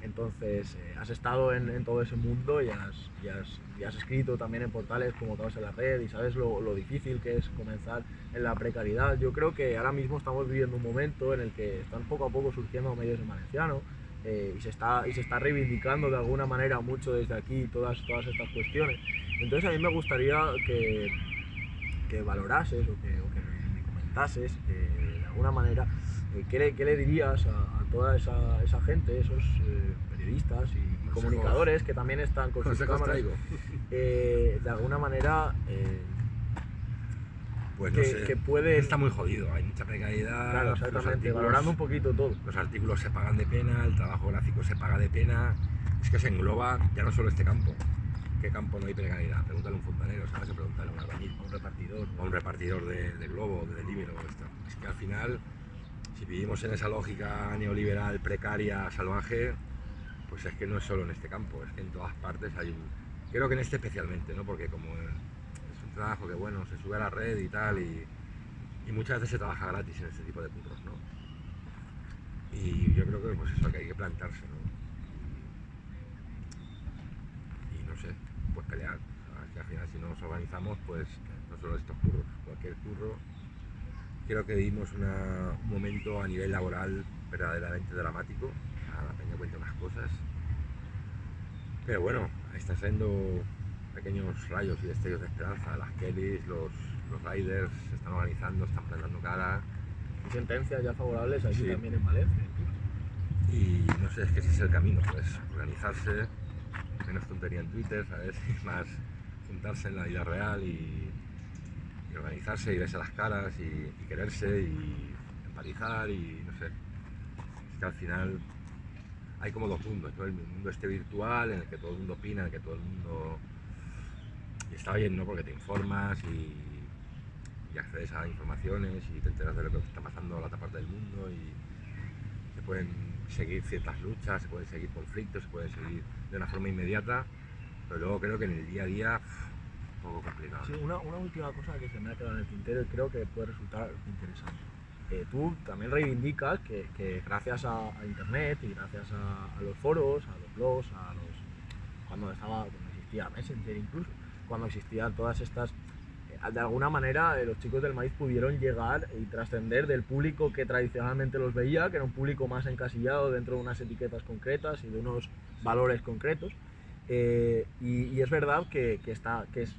Entonces, has estado en todo ese mundo y has escrito también en portales como Caos en la Red y sabes lo difícil que es comenzar en la precariedad. Yo creo que ahora mismo estamos viviendo un momento en el que están poco a poco surgiendo medios en valenciano y se está reivindicando de alguna manera mucho desde aquí todas estas cuestiones. Entonces, a mí me gustaría que valorases o que me comentases de alguna manera ¿qué le dirías a toda esa gente, esos periodistas y comunicadores que también están con sus cámaras, de alguna manera pues no sé, que pueden... está muy jodido, hay mucha precariedad, Claro, exactamente, valorando un poquito todo. Los artículos se pagan de pena, el trabajo gráfico se paga de pena, es que se engloba ya no solo este campo. ¿Qué campo no hay precariedad? Pregúntale a un fontanero, ¿sabes? Pregúntale a un albañil, a un repartidor de globo, de delivery. Es que al final, si vivimos en esa lógica neoliberal, precaria, salvaje, pues es que no es solo en este campo, es que en todas partes hay un... Creo que en este especialmente, ¿no? Porque como es un trabajo que, bueno, se sube a la red y tal, y muchas veces se trabaja gratis en este tipo de curros, ¿no? Y yo creo que pues eso, que hay que plantarse, ¿no? Y no sé, pues pelear, ¿sabes? que al final si no nos organizamos, pues no solo estos curros, cualquier curro. Creo que vivimos un momento a nivel laboral verdaderamente dramático. A la peña cuenta unas cosas. Pero bueno, ahí están saliendo pequeños rayos y destellos de esperanza. Las Kellys, los Riders se están organizando, están plantando cara. Y sentencias ya favorables aquí Sí. también en Valencia. Y no sé, es que ese es el camino, pues organizarse, menos tontería en Twitter, ¿sabes? Más juntarse en la vida real y organizarse y verse las caras y quererse y empatizar y no sé. Es que al final hay como dos mundos, ¿no? El mundo este virtual en el que todo el mundo opina, en el que todo el mundo... Y está bien, ¿no? Porque te informas y accedes a informaciones y te enteras de lo que está pasando en la otra parte del mundo y se pueden seguir ciertas luchas, se pueden seguir conflictos, se pueden seguir de una forma inmediata, pero luego creo que en el día a día un poco complicado. Sí, una última cosa que se me ha quedado en el tintero y creo que puede resultar interesante. Tú también reivindicas que gracias a internet y gracias a los foros, a los blogs, cuando existía Messenger incluso, cuando existían todas estas, de alguna manera los chicos del maíz pudieron llegar y trascender del público que tradicionalmente los veía, que era un público más encasillado dentro de unas etiquetas concretas y de unos valores concretos. Y es verdad que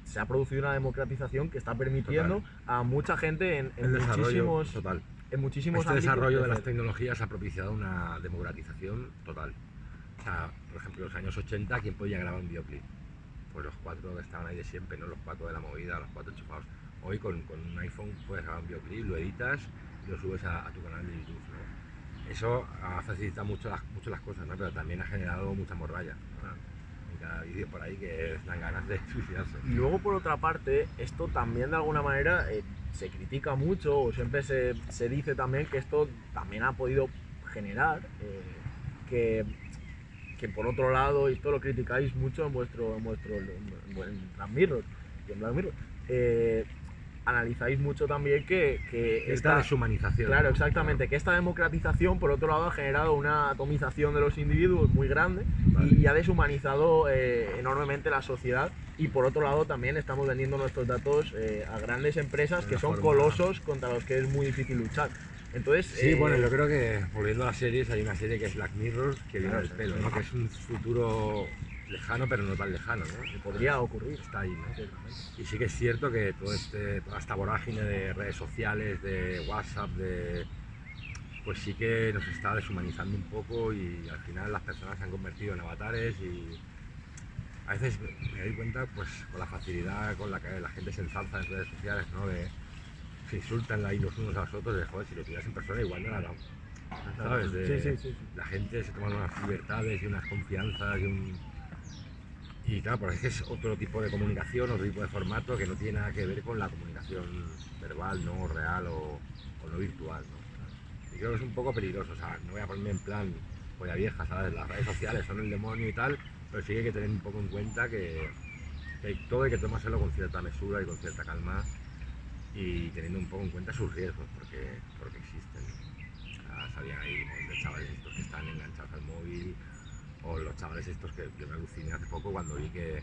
se ha producido una democratización que está permitiendo a mucha gente en el desarrollo muchísimos, total. en muchísimos Este ámbitos desarrollo de las crecer. tecnologías ha propiciado una democratización total. O sea, por ejemplo, en los años 80, ¿quién podía grabar un videoclip? Pues los cuatro que estaban ahí de siempre, ¿no? Los cuatro de la movida, los cuatro enchufados. Hoy con un iPhone puedes grabar un videoclip, lo editas y lo subes a tu canal de YouTube, ¿no? Eso ha facilitado mucho las cosas, ¿no? Pero también ha generado mucha morralla. En cada vídeo por ahí que dan ganas de suicidarse. Y luego, por otra parte, esto también de alguna manera se critica mucho, o siempre se dice también que esto también ha podido generar que por otro lado, y esto lo criticáis mucho en Black Mirror y en Black Mirror, analizáis mucho también que Esta deshumanización. claro, ¿no? exactamente, que esta democratización por otro lado ha generado una atomización de los individuos muy grande. Vale. Y ha deshumanizado enormemente la sociedad, y por otro lado también estamos vendiendo nuestros datos a grandes empresas De que una son forma- colosos contra los que es muy difícil luchar. Entonces, Sí, bueno, yo creo que volviendo a las series, hay una serie que es Black Mirror, que viene Claro, del sí, pelo, sí. ¿no? Que es un futuro lejano, pero no tan lejano, ¿no? podría ocurrir. Está ahí, ¿no? Ciertamente. Y sí que es cierto que toda esta vorágine de redes sociales, de WhatsApp, pues sí que nos está deshumanizando un poco y al final las personas se han convertido en avatares y a veces me doy cuenta pues con la facilidad con la que la gente se ensalza en redes sociales, ¿no? Se insultan ahí los unos a los otros, de joder, si lo tuvieras en persona igual no era nada. ¿Sabes? Sí. La gente se toma unas libertades y unas confianzas y claro, porque es otro tipo de comunicación, otro tipo de formato que no tiene nada que ver con la comunicación verbal, ¿no? Real o no virtual, ¿no? Y creo que es un poco peligroso, o sea, no voy a ponerme en plan polla vieja, ¿sabes? Las redes sociales son el demonio y tal, pero sí que hay que tener un poco en cuenta que todo hay que tomárselo con cierta mesura y con cierta calma y teniendo un poco en cuenta sus riesgos, porque existen. O sea, salían ahí de chavales estos que están enganchados al móvil, o los chavales estos que yo me aluciné hace poco cuando vi que,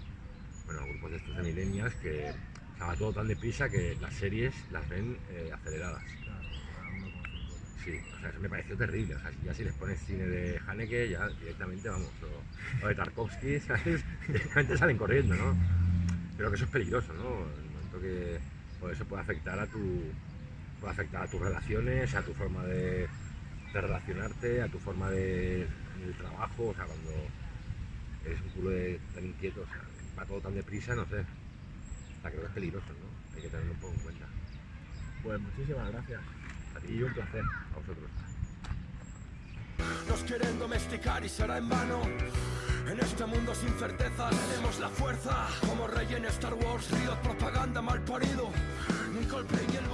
bueno, grupos de estos de millennials que o sea, va todo tan deprisa que las series las ven aceleradas. Sí, o sea, eso me pareció terrible. O sea, ya si les pones cine de Haneke, ya directamente, vamos, o de Tarkovsky, ¿sabes? Directamente salen corriendo, ¿no? Creo que eso es peligroso, ¿no? En el momento que pues, eso puede afectar a tus relaciones, a tu forma de relacionarte, a tu forma de en el trabajo, o sea, cuando eres un culo tan inquieto, o sea, va todo tan deprisa, no sé. O sea, creo que es peligroso, ¿no? Hay que tenerlo un poco en cuenta. Pues muchísimas gracias. A ti. Y un placer. A vosotros. Nos quieren domesticar y será en vano. En este mundo sin certezas tenemos la fuerza. Como rey en Star Wars, río propaganda mal parido. Ni Coldplay ni el